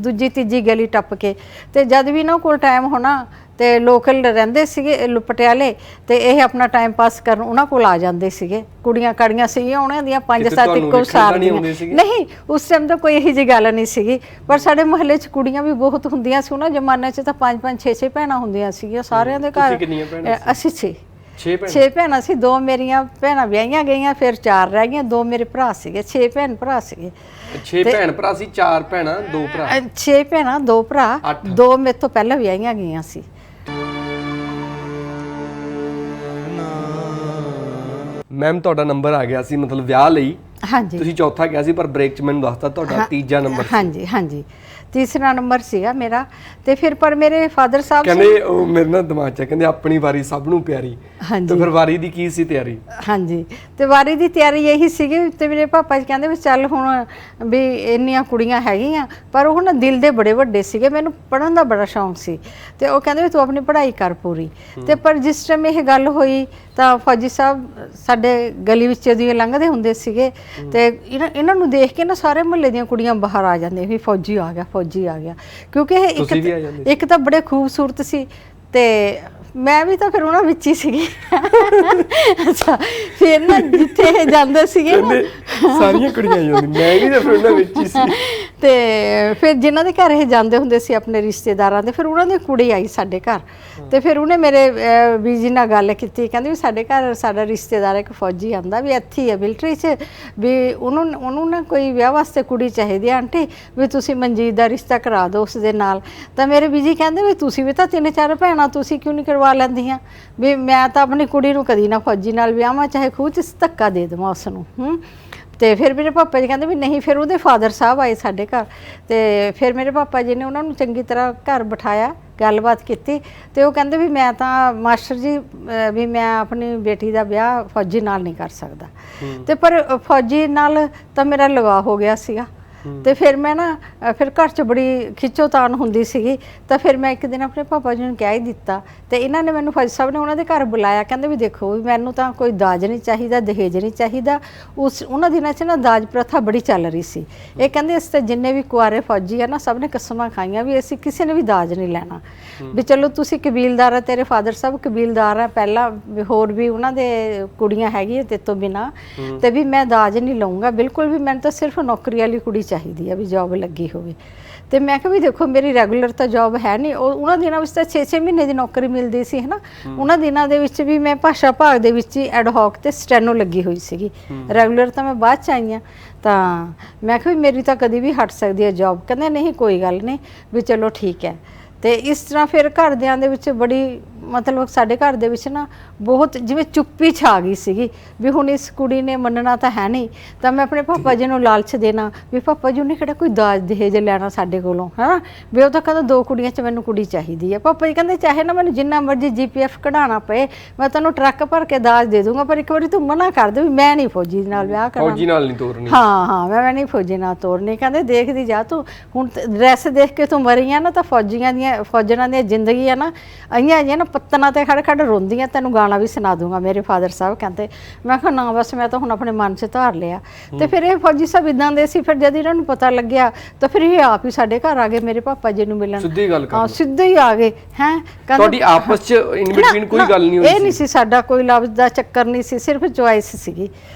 ਦੂਜੀ ਤੀਜੀ ਗਲੀ ਟੱਪ ਕੇ। ਤੇ ਜਦ ਵੀ ਇਹਨਾਂ ਕੋਲ ਟਾਈਮ ਹੋਣਾ ਤੇ ਲੋਕਲ ਰਹਿੰਦੇ ਸੀਗੇ ਪਟਿਆਲੇ, ਤੇ ਇਹ ਆਪਣਾ ਟਾਈਮ ਪਾਸ ਕਰਨ ਉਹਨਾਂ ਕੋਲ ਆ ਜਾਂਦੇ ਸੀਗੇ। ਕੁੜੀਆਂ ਕਾੜੀਆਂ ਸੀਗੀਆਂ ਉਹਨਾਂ ਦੀਆਂ 5-7 ਇੱਕੋ ਸਾਲ ਦੀਆਂ। ਨਹੀਂ, ਉਸ ਟਾਈਮ ਤਾਂ ਕੋਈ ਇਹੋ ਜਿਹੀ ਗੱਲ ਨਹੀਂ ਸੀਗੀ, ਪਰ ਸਾਡੇ ਮੁਹੱਲੇ 'ਚ ਕੁੜੀਆਂ ਵੀ ਬਹੁਤ ਹੁੰਦੀਆਂ ਸੀ। ਉਹਨਾਂ ਜ਼ਮਾਨੇ 'ਚ ਤਾਂ 5-5 6-6 ਭੈਣਾਂ ਹੁੰਦੀਆਂ ਸੀਗੀਆਂ ਸਾਰਿਆਂ ਦੇ ਘਰ। ਅਸੀਂ 6 ਭੈਣਾਂ ਸੀ। 2 ਮੇਰੀਆਂ ਭੈਣਾਂ ਵਿਆਹੀਆਂ ਗਈਆਂ, ਫਿਰ 4 ਰਹਿ ਗਈਆਂ। 2 ਮੇਰੇ ਭਰਾ ਸੀਗੇ। 6 ਭੈਣ ਭਰਾ ਸੀਗੇ। 6 ਭੈਣ ਭਰਾ ਸੀ, 4 ਭੈਣਾਂ 2 ਭਰਾ। 6 ਭੈਣਾਂ 2 ਭਰਾ, 2 ਮੇਰੇ ਤੋਂ ਪਹਿਲਾਂ ਵਿਆਹੀਆਂ ਗਈਆਂ ਸੀ। ਮੈਮ ਤੁਹਾਡਾ ਨੰਬਰ ਆ ਗਿਆ ਸੀ ਮਤਲਬ ਵਿਆਹ ਲਈ। ਹਾਂਜੀ, ਤੁਸੀਂ ਚੌਥਾ ਕਿਹਾ ਸੀ, ਪਰ ਬ੍ਰੇਕ 'ਚ ਮੈਨੂੰ ਦੱਸਤਾ ਤੁਹਾਡਾ ਤੀਜਾ ਨੰਬਰ ਸੀ। ਹਾਂਜੀ ਹਾਂਜੀ। ਤੀਸਰਾ ਨੰਬਰ ਸੀਗਾ ਮੇਰਾ। ਤੇ ਫਿਰ ਪਰ ਮੇਰੇ ਫਾਦਰ ਸਾਹਿਬ ਕਹਿੰਦੇ ਉਹ ਮੇਰੇ ਨਾਲ ਦਿਮਾਗ 'ਚ ਕਹਿੰਦੇ ਆਪਣੀ ਵਾਰੀ ਸਭ ਨੂੰ ਪਿਆਰੀ। ਹਾਂਜੀ। ਤੇ ਫਿਰ ਵਾਰੀ ਦੀ ਕੀ ਸੀ ਤਿਆਰੀ? ਹਾਂਜੀ, ਤੇ ਵਾਰੀ ਦੀ ਤਿਆਰੀ ਇਹੀ ਸੀਗੀ। ਤੇ ਮੇਰੇ ਪਾਪਾ ਜੀ ਕਹਿੰਦੇ ਵੀ ਚੱਲ ਹੁਣ ਵੀ ਇੰਨੀਆਂ ਕੁੜੀਆਂ ਹੈਗੀਆਂ, ਪਰ ਉਹ ਨਾ ਦਿਲ ਦੇ ਬੜੇ ਵੱਡੇ ਸੀਗੇ, ਮੈਨੂੰ ਪੜ੍ਹਨ ਦਾ ਬੜਾ ਸ਼ੌਂਕ ਸੀ। ਤੇ ਉਹ ਕਹਿੰਦੇ ਵੀ ਤੂੰ ਆਪਣੀ ਪੜ੍ਹਾਈ ਕਰ ਪੂਰੀ। ਤੇ ਪਰ ਜਿਸ ਟਾਈਮ ਇਹ ਗੱਲ ਹੋਈ ਤਾਂ ਫੌਜੀ ਸਾਹਿਬ ਸਾਡੇ ਗਲੀ ਵਿੱਚ ਦੀ ਲੰਘਦੇ ਹੁੰਦੇ ਸੀਗੇ, ਤੇ ਇਹਨਾਂ ਨੂੰ ਦੇਖ ਕੇ ਨਾ ਸਾਰੇ ਮੁਹੱਲੇ ਦੀਆਂ ਕੁੜੀਆਂ ਬਾਹਰ ਆ ਜਾਂਦੀਆਂ ਵੀ ਫੌਜੀ ਆ ਗਿਆ, ਫੌਜੀ ਆ ਗਿਆ, ਕਿਉਂਕਿ ਇਹ ਇੱਕ ਤਾਂ ਬੜੇ ਖੂਬਸੂਰਤ ਸੀ ਤੇ ਮੈਂ ਵੀ ਤਾਂ ਫਿਰ ਉਹਨਾਂ ਵਿੱਚ ਹੀ ਸੀਗੀ। ਅੱਛਾ, ਫਿਰ ਨਾ ਜਿੱਥੇ ਇਹ ਜਾਂਦੇ ਸੀਗੇ ਸਾਰੀਆਂ ਕੁੜੀਆਂ ਜਾਂਦੀਆਂ, ਮੈਂ ਵੀ ਤਾਂ ਫਿਰ ਉਹਨਾਂ ਵਿੱਚ ਹੀ ਸੀ। ਤੇ ਫਿਰ ਜਿਨ੍ਹਾਂ ਦੇ ਘਰ ਇਹ ਜਾਂਦੇ ਹੁੰਦੇ ਸੀ ਆਪਣੇ ਰਿਸ਼ਤੇਦਾਰਾਂ ਦੇ, ਫਿਰ ਉਹਨਾਂ ਦੀ ਕੁੜੀ ਆਈ ਸਾਡੇ ਘਰ। ਤੇ ਫਿਰ ਉਹਨੇ ਮੇਰੇ ਬੀਜੀ ਨਾਲ ਗੱਲ ਕੀਤੀ, ਕਹਿੰਦੀ ਵੀ ਸਾਡੇ ਘਰ ਸਾਡਾ ਰਿਸ਼ਤੇਦਾਰ ਇੱਕ ਫੌਜੀ ਆਂਦਾ ਵੀ ਇੱਥੇ ਹੈ ਮਿਲਟਰੀ 'ਚ, ਵੀ ਉਹਨੂੰ ਨਾ ਕੋਈ ਵਿਆਹ ਵਾਸਤੇ ਕੁੜੀ ਚਾਹੀਦੀ ਆ ਆਂਟੀ, ਵੀ ਤੁਸੀਂ ਮਨਜੀਤ ਦਾ ਰਿਸ਼ਤਾ ਕਰਾ ਦਿਓ ਉਸ ਦੇ ਨਾਲ। ਤਾਂ ਮੇਰੇ ਬੀਜੀ ਕਹਿੰਦੇ ਵੀ ਤੁਸੀਂ ਵੀ ਤਾਂ 3-4 ਭੈਣਾਂ, ਤੁਸੀਂ ਕਿਉਂ ਨਹੀਂ ਕਰਵਾ ਲੈਂਦੀਆਂ? ਵੀ ਮੈਂ ਤਾਂ ਆਪਣੀ ਕੁੜੀ ਨੂੰ ਕਦੀ ਨਾ ਫੌਜੀ ਨਾਲ ਵਿਆਹਾਂ, ਚਾਹੇ ਖੂਹ 'ਚ ਧੱਕਾ ਦੇ ਦੇਵਾਂ ਉਸ ਨੂੰ। ਤੇ ਫਿਰ ਮੇਰੇ ਪਾਪਾ ਜੀ ਕਹਿੰਦੇ ਵੀ ਨਹੀਂ। ਫਿਰ ਉਹਦੇ ਫਾਦਰ ਸਾਹਿਬ ਆਏ ਸਾਡੇ ਘਰ, ਤੇ ਫਿਰ ਮੇਰੇ ਪਾਪਾ ਜੀ ਨੇ ਉਹਨਾਂ ਨੂੰ ਚੰਗੀ ਤਰ੍ਹਾਂ ਘਰ ਬਿਠਾਇਆ, ਗੱਲਬਾਤ ਕੀਤੀ। ਤੇ ਉਹ ਕਹਿੰਦੇ ਵੀ ਮੈਂ ਤਾਂ ਮਾਸਟਰ ਜੀ ਵੀ ਮੈਂ ਆਪਣੀ ਬੇਟੀ ਦਾ ਵਿਆਹ ਫੌਜੀ ਨਾਲ ਨਹੀਂ ਕਰ ਸਕਦਾ। ਤੇ ਪਰ ਫੌਜੀ ਨਾਲ ਤਾਂ ਮੇਰਾ ਲਗਾਅ ਹੋ ਗਿਆ ਸੀਗਾ। ਤੇ ਫਿਰ ਮੈਂ ਨਾ ਫਿਰ ਘਰ 'ਚ ਬੜੀ ਖਿੱਚੋਤਾਣ ਹੁੰਦੀ ਸੀਗੀ। ਤਾਂ ਫਿਰ ਮੈਂ ਇੱਕ ਦਿਨ ਆਪਣੇ ਪਾਪਾ ਜੀ ਨੂੰ ਕਹਿ ਹੀ ਦਿੱਤਾ। ਤੇ ਇਹਨਾਂ ਨੇ ਮੈਨੂੰ ਫੌਜੀ ਸਾਹਿਬ ਨੇ ਉਹਨਾਂ ਦੇ ਘਰ ਬੁਲਾਇਆ, ਕਹਿੰਦੇ ਵੀ ਦੇਖੋ ਵੀ ਮੈਨੂੰ ਤਾਂ ਕੋਈ ਦਾਜ ਨਹੀਂ ਚਾਹੀਦਾ, ਦਹੇਜ ਨਹੀਂ ਚਾਹੀਦਾ। ਉਹਨਾਂ ਦਿਨਾਂ 'ਚ ਨਾ ਦਾਜ ਪ੍ਰਥਾ ਬੜੀ ਚੱਲ ਰਹੀ ਸੀ। ਇਹ ਕਹਿੰਦੇ ਅਸੀਂ ਤਾਂ ਜਿੰਨੇ ਵੀ ਕੁਆਰੇ ਫੌਜੀ ਆ ਨਾ, ਸਭ ਨੇ ਕਸਮਾਂ ਖਾਈਆਂ ਵੀ ਅਸੀਂ ਕਿਸੇ ਨੇ ਵੀ ਦਾਜ ਨਹੀਂ ਲੈਣਾ। ਵੀ ਚਲੋ ਤੁਸੀਂ ਕਬੀਲਦਾਰ ਆ, ਤੇਰੇ ਫਾਦਰ ਸਾਹਿਬ ਕਬੀਲਦਾਰ ਆ, ਪਹਿਲਾਂ ਹੋਰ ਵੀ ਉਹਨਾਂ ਦੇ ਕੁੜੀਆਂ ਹੈਗੀਆਂ ਤੇ ਤੋਂ ਬਿਨਾਂ, ਤੇ ਵੀ ਮੈਂ ਦਾਜ ਨਹੀਂ ਲਊਂਗਾ ਬਿਲਕੁਲ ਵੀ, ਮੈਨੂੰ ਤਾਂ ਸਿਰਫ ਨੌਕਰੀ ਵਾਲੀ ਕੁੜੀ ਚਾਹੀਦੀ ਆ ਵੀ ਜੌਬ ਲੱਗੀ ਹੋਵੇ। ਤੇ ਮੈਂ ਕਿਹਾ ਵੀ ਦੇਖੋ ਮੇਰੀ ਰੈਗੂਲਰ ਤਾਂ ਜੌਬ ਹੈ ਨਹੀਂ। ਉਹਨਾਂ ਦਿਨਾਂ ਵਿੱਚ ਤਾਂ 6-6 ਮਹੀਨੇ ਦੀ ਨੌਕਰੀ ਮਿਲਦੀ ਸੀ, ਹੈ ਨਾ। ਉਹਨਾਂ ਦਿਨਾਂ ਦੇ ਵਿੱਚ ਵੀ ਮੈਂ ਭਾਸ਼ਾ ਭਾਗ ਦੇ ਵਿੱਚ ਹੀ ਐਡਹੌਕ ਤੇ ਸਟੈਨੋ ਲੱਗੀ ਹੋਈ ਸੀਗੀ। ਰੈਗੂਲਰ ਤਾਂ ਮੈਂ ਬਾਅਦ 'ਚ ਆਈ ਹਾਂ। ਤਾਂ ਮੈਂ ਕਿਹਾ ਵੀ ਮੇਰੀ ਤਾਂ ਕਦੀ ਵੀ ਹਟ ਸਕਦੀ ਹੈ ਜੌਬ। ਕਹਿੰਦੇ ਨਹੀਂ ਕੋਈ ਗੱਲ ਨਹੀਂ, ਵੀ ਚਲੋ ਠੀਕ ਹੈ। ਤੇ ਇਸ ਤਰ੍ਹਾਂ ਫਿਰ ਘਰਦਿਆਂ ਦੇ ਵਿੱਚ ਬੜੀ ਮਤਲਬ ਸਾਡੇ ਘਰ ਦੇ ਵਿੱਚ ਨਾ ਬਹੁਤ ਜਿਵੇਂ ਚੁੱਪੀ ਛਾ ਗਈ ਸੀਗੀ ਵੀ ਹੁਣ ਇਸ ਕੁੜੀ ਨੇ ਮੰਨਣਾ ਤਾਂ ਹੈ ਨਹੀਂ। ਤਾਂ ਮੈਂ ਆਪਣੇ ਪਾਪਾ ਜੀ ਨੂੰ ਲਾਲਚ ਦੇਣਾ ਵੀ ਪਾਪਾ ਜੀ ਉਹਨੇ ਕਿਹੜਾ ਕੋਈ ਦਾਜ ਦਹੇਜ ਲੈਣਾ ਸਾਡੇ ਕੋਲੋਂ, ਹੈ ਵੀ ਉਹ ਤਾਂ ਕਹਿੰਦਾ 2 ਕੁੜੀਆਂ 'ਚ ਮੈਨੂੰ ਕੁੜੀ ਚਾਹੀਦੀ ਹੈ। ਪਾਪਾ ਜੀ ਕਹਿੰਦੇ ਚਾਹੇ ਨਾ ਮੈਨੂੰ ਜਿੰਨਾ ਮਰਜ਼ੀ GPF ਕਢਾਉਣਾ ਪਏ, ਮੈਂ ਤੈਨੂੰ ਟਰੱਕ ਭਰ ਕੇ ਦਾਜ ਦੇ ਦੂੰਗਾ, ਪਰ ਇੱਕ ਵਾਰੀ ਤੂੰ ਮਨਾ ਕਰ ਦੇ ਵੀ ਮੈਂ ਨਹੀਂ ਫੌਜੀ ਨਾਲ ਵਿਆਹ ਕਰਨਾ, ਫੌਜੀ ਨਾਲ ਨਹੀਂ ਤੋਰਨੀ। ਹਾਂ ਮੈਂ ਨਹੀਂ ਫੌਜੀ ਨਾਲ ਤੋਰਨੀ। ਕਹਿੰਦੇ ਦੇਖਦੀ ਜਾ ਤੂੰ, ਹੁਣ ਡਰੈਸ ਦੇਖ ਕੇ ਤੂੰ ਮਰੀ ਆ ਨਾ, ਤਾਂ ਫੌਜੀਆਂ ਦੀਆਂ ਫੌਜਣਾਂ ਦੀਆਂ ਜ਼ਿੰਦਗੀਆਂ ਨਾ ਆਈਆਂ ਨਾ ਪੱਤਨਾਂ ਤੇ ਖੜ ਖੜ ਰੋਂਦੀਆਂ, ਤੈਨੂੰ ਗਾਣਾ ਵੀ ਸੁਣਾ ਦੂੰਗਾ ਮੇਰੇ ਫਾਦਰ ਸਾਹਿਬ ਕਹਿੰਦੇ। ਮੈਂ ਕਿਹਾ ਨਾ ਬਸ ਮੈਂ ਤਾਂ ਹੁਣ ਆਪਣੇ ਮਨ 'ਚ ਧਾਰ ਲਿਆ। ਤੇ ਫਿਰ ਇਹ ਫੌਜੀ ਸਾਹਿਬ ਇਦਾਂ ਦੇ ਸੀ। ਫਿਰ ਜਦ ਇਹਨਾਂ ਨੂੰ ਪਤਾ ਲੱਗਿਆ ਤਾਂ ਫਿਰ ਇਹ ਆਪ ਹੀ ਸਾਡੇ ਘਰ ਆ ਗਏ ਮੇਰੇ ਪਾਪਾ ਜੀ ਨੂੰ ਮਿਲਣ। ਸਿੱਧੀ ਗੱਲ ਕਰ, ਹਾਂ ਸਿੱਧੇ ਹੀ ਆ ਗਏ। ਹੈ ਤੁਹਾਡੀ ਆਪਸ 'ਚ ਇਨ ਬਿਟਵੀਨ ਕੋਈ ਗੱਲ ਨਹੀਂ ਹੋਈ? ਇਹ ਨਹੀਂ ਸੀ ਸਾਡਾ ਕੋਈ ਲਫ਼ਜ਼ ਦਾ ਚੱਕਰ ਨਹੀਂ ਸੀ, ਸਿਰਫ ਚੁਆਇਸ ਸੀਗੀ।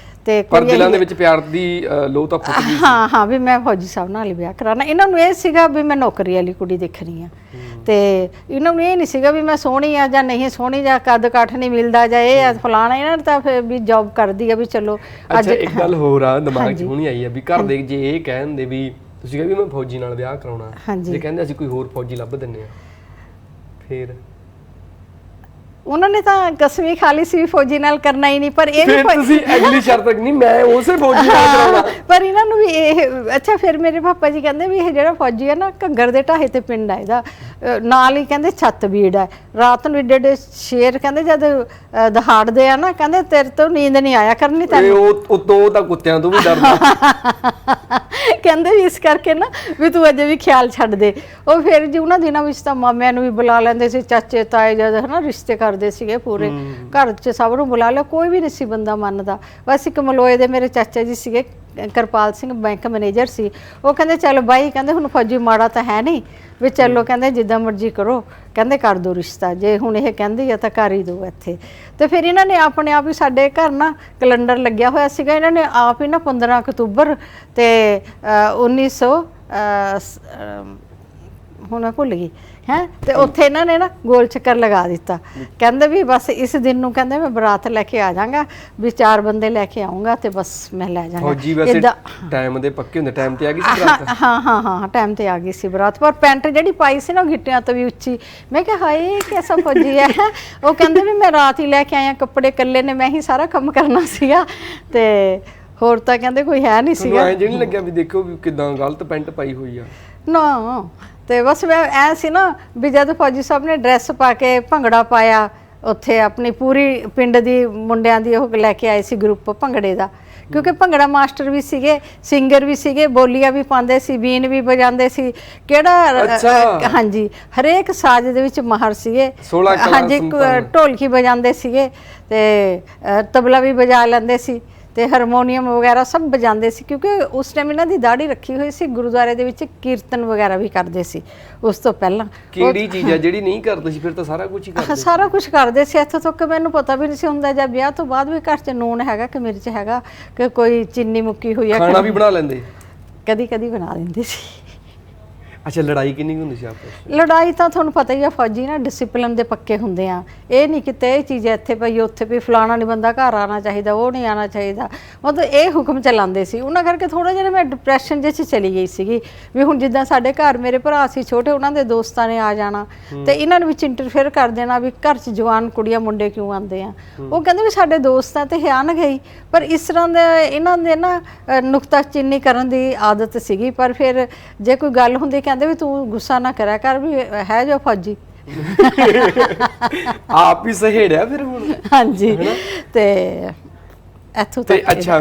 ਤੇ ਪਰ ਦਿਲਾਂ ਦੇ ਵਿੱਚ ਪਿਆਰ ਦੀ ਲੋਹ ਤਾਂ ਫੁੱਟ ਗਈ। ਹਾਂ ਵੀ ਮੈਂ ਫੌਜੀ ਸਾਹਿਬ ਨਾਲ ਹੀ ਵਿਆਹ ਕਰਾਉਣਾ। ਇਹਨਾਂ ਨੂੰ ਇਹ ਸੀਗਾ ਵੀ ਮੈਂ ਨੌਕਰੀ ਵਾਲੀ ਕੁੜੀ ਦੇਖਣੀ ਆ। ਤੇ ਇਹਨਾਂ ਨੂੰ ਇਹ ਨਹੀਂ ਸੀਗਾ ਵੀ ਮੈਂ ਸੋਹਣੀ ਆ ਜਾਂ ਨਹੀਂ ਸੋਹਣੀ, ਜਾਂ ਕੱਦ ਕਾਠ ਨਹੀਂ ਮਿਲਦਾ, ਜਾਂ ਇਹ ਆ ਫਲਾਣਾ। ਇਹਨਾਂ ਨੇ ਤਾਂ ਫਿਰ ਵੀ ਜੌਬ ਕਰਦੀ ਆ ਵੀ ਚਲੋ। ਅੱਜ ਇੱਕ ਗੱਲ ਹੋਰ ਆ ਦਿਮਾਗ 'ਚ ਹੁਣੀ ਆਈ ਆ ਵੀ ਘਰ ਦੇ ਜੇ ਇਹ ਕਹਿੰਦੇ ਵੀ ਤੁਸੀਂ ਕਹਿੰਦੇ ਵੀ ਮੈਂ ਫੌਜੀ ਨਾਲ ਵਿਆਹ ਕਰਾਉਣਾ, ਜੇ ਕਹਿੰਦੇ ਅਸੀਂ ਕੋਈ ਹੋਰ ਫੌਜੀ ਲੱਭ ਦਿੰਨੇ ਆ, ਫਿਰ ਉਹਨਾਂ ਨੇ ਤਾਂ ਕਸਮੀ ਖਾ ਲਈ ਸੀ ਫੌਜੀ ਨਾਲ ਕਰਨਾ ਹੀ ਨਹੀਂ। ਪਰ ਇਹ ਵੀ ਤੁਸੀਂ ਅਗਲੀ ਸ਼ਰਤ ਤੱਕ ਨਹੀਂ ਮੈਂ ਉਸੇ ਫੌਜੀ ਨਾਲ ਕਰਾਉਣਾ। ਪਰ ਇਹਨਾਂ ਨੂੰ ਵੀ ਇਹ ਅੱਛਾ। ਫਿਰ ਮੇਰੇ ਪਾਪਾ ਜੀ ਕਹਿੰਦੇ ਵੀ ਇਹ ਜਿਹੜਾ ਫੌਜੀ ਹੈ ਨਾ, ਘੱਗਰ ਦੇ ਢਾਹੇ ਤੇ ਪਿੰਡ ਹੈ ਇਹਦਾ, ਨਾਲ ਹੀ ਕਹਿੰਦੇ ਛੱਤ ਬੀੜ ਹੈ। ਰਾਤ ਨੂੰ ਏਡੇ ਸ਼ੇਰ ਕਹਿੰਦੇ ਜਦ ਦਹਾੜਦੇ ਆ ਨਾ, ਕਹਿੰਦੇ ਤੇਰੇ ਤੋਂ ਨੀਂਦ ਨਹੀਂ ਆਇਆ ਕਰਨੀ ਤੈਨੂੰ। ਉਤੋਂ ਤਾਂ ਕੁੱਤਿਆਂ ਤੋਂ ਵੀ ਡਰਦਾ। ਕਹਿੰਦੇ ਵੀ ਇਸ ਕਰਕੇ ਨਾ ਵੀ ਤੂੰ ਅਜੇ ਵੀ ਖਿਆਲ ਛੱਡ ਦੇ। ਉਹ ਫਿਰ ਜੀ ਉਹਨਾਂ ਦਿਨਾਂ ਵਿੱਚ ਤਾਂ ਮਾਮਿਆਂ ਨੂੰ ਵੀ ਬੁਲਾ ਲੈਂਦੇ ਸੀ, ਚਾਚੇ ਤਾਏ ਜਦ ਹੈ ਨਾ ਰਿਸ਼ਤੇ ਕਰਦੇ ਸੀਗੇ ਪੂਰੇ ਘਰ 'ਚ, ਸਭ ਨੂੰ ਬੁਲਾ ਲਿਆ, ਕੋਈ ਵੀ ਨਹੀਂ ਸੀ ਬੰਦਾ ਮੰਨਦਾ। ਬਸ ਇੱਕ ਮਲੋਏ ਦੇ ਮੇਰੇ ਚਾਚਾ ਜੀ ਸੀਗੇ, ਕਿਰਪਾਲ ਸਿੰਘ ਬੈਂਕ ਮੈਨੇਜਰ ਸੀ। ਉਹ ਕਹਿੰਦੇ ਚੱਲ ਬਾਈ, ਕਹਿੰਦੇ ਹੁਣ ਫੌਜੀ ਮਾੜਾ ਤਾਂ ਹੈ ਨਹੀਂ, ਵੀ ਚਲੋ ਕਹਿੰਦੇ ਜਿੱਦਾਂ ਮਰਜ਼ੀ ਕਰੋ, ਕਹਿੰਦੇ ਕਰ ਦਿਓ ਰਿਸ਼ਤਾ, ਜੇ ਹੁਣ ਇਹ ਕਹਿੰਦੀ ਆ ਤਾਂ ਕਰ ਹੀ ਦਿਓ ਇੱਥੇ। ਤੇ ਫਿਰ ਇਹਨਾਂ ਨੇ ਆਪਣੇ ਆਪ ਹੀ ਸਾਡੇ ਘਰ ਨਾ ਕੈਲੰਡਰ ਲੱਗਿਆ ਹੋਇਆ ਸੀਗਾ, ਇਹਨਾਂ ਨੇ ਆਪ ਹੀ ਨਾ 15 ਅਕਤੂਬਰ ਤੇ 1900 ਹੁਣ ਮੈਂ ਭੁੱਲ ਗਈ ਹੈ, ਤੇ ਉੱਥੇ ਇਹਨਾਂ ਨੇ ਨਾ ਗੋਲ ਚੱਕਰ ਲਗਾ ਦਿੱਤਾ। ਕਹਿੰਦੇ ਵੀ ਬਸ ਇਸ ਦਿਨ ਨੂੰ ਕਹਿੰਦੇ ਮੈਂ ਬਰਾਤ ਲੈ ਕੇ ਆ ਜਾਵਾਂਗਾ, ਵੀ 4 ਬੰਦੇ ਲੈ ਕੇ ਆਉਂਗਾ ਤੇ ਬਸ ਮੈਂ ਲੈ ਜਾਵਾਂਗਾ। ਫੌਜੀ ਵੈਸੇ ਟਾਈਮ ਦੇ ਪੱਕੇ ਹੁੰਦੇ, ਟਾਈਮ ਤੇ ਆ ਗਈ ਸੀ ਬਰਾਤ। ਹਾਂ ਟਾਈਮ ਤੇ ਆ ਗਈ ਸੀ ਬਰਾਤ। ਪਰ ਪੈਂਟ ਜਿਹੜੀ ਪਾਈ ਸੀ ਨਾ ਗਿੱਟਿਆਂ ਤੋਂ ਵੀ ਉੱਚੀ। ਮੈਂ ਕਿਹਾ ਹਾਏ ਕਿਹਦਾ ਫੌਜੀ ਹੈ। ਉਹ ਕਹਿੰਦੇ ਵੀ ਮੈਂ ਰਾਤ ਹੀ ਲੈ ਕੇ ਆਇਆ, ਕੱਪੜੇ ਇਕੱਲੇ ਨੇ, ਮੈਂ ਹੀ ਸਾਰਾ ਕੰਮ ਕਰਨਾ ਸੀਗਾ, ਤੇ ਹੋਰ ਤਾਂ ਕਹਿੰਦੇ ਕੋਈ ਹੈ ਨਹੀਂ ਸੀਗਾ। ਐਂ ਜਿਹੜੀ ਲੱਗਿਆ ਵੀ ਦੇਖੋ ਵੀ ਕਿਦਾਂ ਗਲਤ ਪੈਂਟ ਪਾਈ ਹੋਈ ਆ। ਨਾ ਤੇ ਬਸ ਮੈਂ ਐ ਸੀ ਨਾ ਵੀ ਜਦ ਫੌਜੀ ਸਾਹਿਬ ਨੇ ਡਰੈਸ ਪਾ ਕੇ ਭੰਗੜਾ ਪਾਇਆ ਉੱਥੇ ਆਪਣੀ ਪੂਰੀ ਪਿੰਡ ਦੀ ਮੁੰਡਿਆਂ ਦੀ ਉਹ ਲੈ ਕੇ ਆਏ ਸੀ ਗਰੁੱਪ ਭੰਗੜੇ ਦਾ, ਕਿਉਂਕਿ ਭੰਗੜਾ ਮਾਸਟਰ ਵੀ ਸੀਗੇ, ਸਿੰਗਰ ਵੀ ਸੀਗੇ, ਬੋਲੀਆਂ ਵੀ ਪਾਉਂਦੇ ਸੀ, ਬੀਨ ਵੀ ਵਜਾਉਂਦੇ ਸੀ, ਕਿਹੜਾ ਹਾਂਜੀ ਹਰੇਕ ਸਾਜ਼ ਦੇ ਵਿੱਚ ਮਾਹਰ ਸੀਗੇ। ਹਾਂਜੀ ਢੋਲਕੀ ਵਜਾਉਂਦੇ ਸੀਗੇ ਤੇ ਤਬਲਾ ਵੀ ਵਜਾ ਲੈਂਦੇ ਸੀ ਤੇ ਹਾਰਮੋਨੀਅਮ ਵਗੈਰਾ ਸਭ ਵਜਾਉਂਦੇ ਸੀ, ਕਿਉਂਕਿ ਉਸ ਟਾਈਮ ਇਹਨਾਂ ਦੀ ਦਾੜੀ ਰੱਖੀ ਹੋਈ ਸੀ। ਗੁਰਦੁਆਰੇ ਦੇ ਵਿੱਚ ਕੀਰਤਨ ਵਗੈਰਾ ਵੀ ਕਰਦੇ ਸੀ ਉਸ ਤੋਂ ਪਹਿਲਾਂ। ਕਿਹੜੀ ਚੀਜ਼ ਹੈ ਜਿਹੜੀ ਨਹੀਂ ਕਰਦੇ ਸੀ? ਫਿਰ ਤਾਂ ਸਾਰਾ ਕੁਝ ਹੀ ਕਰਦੇ ਸੀ। ਸਾਰਾ ਕੁਝ ਕਰਦੇ ਸੀ, ਇੱਥੋਂ ਤੱਕ ਮੈਨੂੰ ਪਤਾ ਵੀ ਨਹੀਂ ਸੀ ਹੁੰਦਾ ਜਾਂ ਵਿਆਹ ਤੋਂ ਬਾਅਦ ਵੀ ਘਰ 'ਚ ਨੂਣ ਹੈਗਾ ਕਿ ਮਿਰਚ ਹੈਗਾ ਕਿ ਕੋਈ ਚੀਨੀ ਮੁੱਕੀ ਹੋਈ ਹੈ। ਖਾਣਾ ਵੀ ਬਣਾ ਲੈਂਦੇ? ਕਦੀ ਕਦੀ ਬਣਾ ਦਿੰਦੇ ਸੀ। ਅੱਛਾ, ਲੜਾਈ ਕਿੰਨੀ ਹੁੰਦੀ ਸੀ ਆਪਸ ਵਿੱਚ? ਲੜਾਈ ਤਾਂ ਤੁਹਾਨੂੰ ਪਤਾ ਹੀ ਆ, ਫੌਜੀ ਨਾ ਡਿਸਪਲਿਨ ਦੇ ਪੱਕੇ ਹੁੰਦੇ ਆ। ਇਹ ਨਹੀਂ ਕਿਤੇ ਇਹ ਚੀਜ਼ ਇੱਥੇ ਪਈ ਉੱਥੇ ਵੀ ਫਲਾਣਾ ਨਹੀਂ ਬੰਦਾ ਘਰ ਆਉਣਾ ਚਾਹੀਦਾ, ਉਹ ਨਹੀਂ ਆਉਣਾ ਚਾਹੀਦਾ, ਮਤਲਬ ਇਹ ਹੁਕਮ ਚਲਾਉਂਦੇ ਸੀ। ਉਹਨਾਂ ਕਰਕੇ ਥੋੜਾ ਜਿਹਾ ਮੈਂ ਡਿਪਰੈਸ਼ਨ ਜਿਹੇ 'ਚ ਚਲੀ ਗਈ ਸੀਗੀ ਵੀ ਹੁਣ ਜਿੱਦਾਂ ਸਾਡੇ ਘਰ ਮੇਰੇ ਭਰਾ ਸੀ ਛੋਟੇ, ਉਹਨਾਂ ਦੇ ਦੋਸਤਾਂ ਨੇ ਆ ਜਾਣਾ ਤੇ ਇਹਨਾਂ ਨੂੰ ਵਿੱਚ ਇੰਟਰਫੇਅਰ ਕਰ ਦੇਣਾ ਵੀ ਘਰ 'ਚ ਜਵਾਨ ਕੁੜੀਆਂ ਮੁੰਡੇ ਕਿਉਂ ਆਉਂਦੇ ਆ। ਉਹ ਕਹਿੰਦੇ ਵੀ ਸਾਡੇ ਦੋਸਤ ਆ ਤੇ ਆਉਣਗੇ ਹੀ, ਪਰ ਇਸ ਤਰ੍ਹਾਂ ਦੇ ਇਹਨਾਂ ਦੇ ਨਾ ਨੁਕਤਾਚੀਨੀ ਕਰਨ ਦੀ ਆਦਤ ਸੀਗੀ। ਪਰ ਫਿਰ ਜੇ ਕੋਈ ਗੱਲ ਹੁੰਦੀ ਕਹਿੰਦੇ ਵੀ ਤੂੰ ਗੁੱਸਾ ਨਾ ਕਰਿਆ ਕਰ, ਵੀ ਹੈ ਜੋ ਫੌਜੀ ਆਪ ਹੀ ਸਹੇੜਿਆ ਫਿਰ ਹੁਣ। ਹਾਂਜੀ ਤੇ ਇੱਥੋਂ ਤੇ ਤੱਕ। ਅੱਛਾ,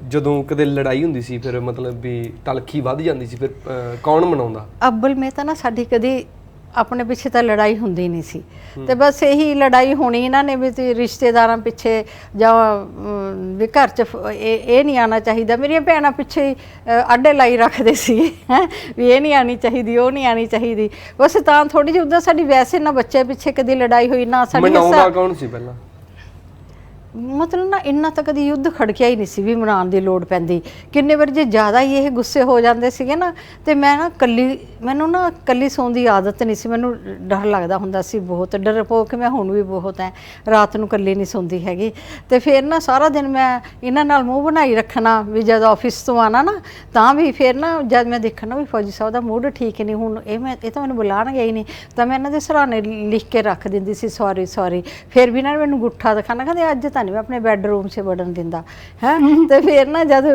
ਜਦੋਂ ਕਦੇ ਲੜਾਈ ਹੁੰਦੀ ਸੀ ਫਿਰ ਮਤਲਬ ਵੀ ਤਲਖੀ ਵੱਧ ਜਾਂਦੀ ਸੀ, ਫਿਰ ਕੌਣ ਮਨਾਉਂਦਾ? ਅੱਬਲ ਮੈਂ ਤਾਂ ਨਾ ਸਾਡੀ ਕਦੀ ਆਪਣੇ ਪਿੱਛੇ ਤਾਂ ਲੜਾਈ ਹੁੰਦੀ ਨਹੀਂ ਸੀ ਤੇ ਬਸ ਇਹੀ ਲੜਾਈ ਹੋਣੀ ਇਹਨਾਂ ਨੇ ਵੀ ਰਿਸ਼ਤੇਦਾਰਾਂ ਪਿੱਛੇ ਜਾਂ ਵੀ ਘਰ 'ਚ ਇਹ ਨਹੀਂ ਆਉਣਾ ਚਾਹੀਦਾ। ਮੇਰੀਆਂ ਭੈਣਾਂ ਪਿੱਛੇ ਹੀ ਆਡੇ ਲਾਈ ਰੱਖਦੇ ਸੀਗੇ ਹੈ ਵੀ ਇਹ ਨਹੀਂ ਆਉਣੀ ਚਾਹੀਦੀ, ਉਹ ਨਹੀਂ ਆਉਣੀ ਚਾਹੀਦੀ। ਬਸ ਤਾਂ ਥੋੜੀ ਜਿਹੀ ਉੱਦਾਂ ਸਾਡੀ ਵੈਸੇ ਨਾ ਬੱਚੇ ਪਿੱਛੇ ਕਦੀ ਲੜਾਈ ਹੋਈ ਨਾ ਸਾਡੀ। ਮਨਾਉਂਦਾ ਕੌਣ ਸੀ ਪਹਿਲਾਂ? ਮਤਲਬ ਨਾ ਇੰਨਾ ਤਾਂ ਕਦੀ ਯੁੱਧ ਖੜਕਿਆ ਹੀ ਨਹੀਂ ਸੀ ਵੀ ਮਨਾਉਣ ਦੀ ਲੋੜ ਪੈਂਦੀ। ਕਿੰਨੇ ਵਾਰ ਜੇ ਜ਼ਿਆਦਾ ਹੀ ਇਹ ਗੁੱਸੇ ਹੋ ਜਾਂਦੇ ਸੀਗੇ ਨਾ ਤੇ ਮੈਂ ਨਾ ਮੈਨੂੰ ਨਾ ਕੱਲੀ ਸੌਣ ਦੀ ਆਦਤ ਨਹੀਂ ਸੀ, ਮੈਨੂੰ ਡਰ ਲੱਗਦਾ ਹੁੰਦਾ ਸੀ ਬਹੁਤ, ਡਰਪੋਕ ਮੈਂ ਹੁਣ ਵੀ ਬਹੁਤ ਹੈ, ਰਾਤ ਨੂੰ ਕੱਲੀ ਨਹੀਂ ਸੌਂਦੀ ਹੈਗੀ। ਤੇ ਫਿਰ ਨਾ ਸਾਰਾ ਦਿਨ ਮੈਂ ਇਹਨਾਂ ਨਾਲ ਮੂੰਹ ਬਣਾਈ ਰੱਖਣਾ ਵੀ ਜਦ ਆਫਿਸ ਤੋਂ ਆਣਾ ਨਾ ਤਾਂ ਵੀ ਫਿਰ ਨਾ ਜਦ ਮੈਂ ਦੇਖਣਾ ਵੀ ਫੌਜੀ ਸਾਹਿਬ ਦਾ ਮੂਡ ਠੀਕ ਨਹੀਂ ਹੁਣ, ਇਹ ਤਾਂ ਮੈਨੂੰ ਬੁਲਾਉਣਗੇ ਹੀ ਨਹੀਂ, ਤਾਂ ਮੈਂ ਇਹਨਾਂ ਦੇ ਸਰਾਣੇ ਲਿਖ ਕੇ ਰੱਖ ਦਿੰਦੀ ਸੀ ਸੌਰੀ। ਫਿਰ ਵੀ ਨਾ ਮੈਨੂੰ ਗੁੱਠਾ ਦਿਖਾਣਾ, ਕਹਿੰਦੇ ਅੱਜ ਤਾਂ ਨਹੀਂ ਮੈਂ ਆਪਣੇ ਬੈਡਰੂਮ 'ਚ ਵੜਨ ਦਿੰਦਾ ਹੈ। ਤੇ ਫਿਰ ਨਾ ਜਦ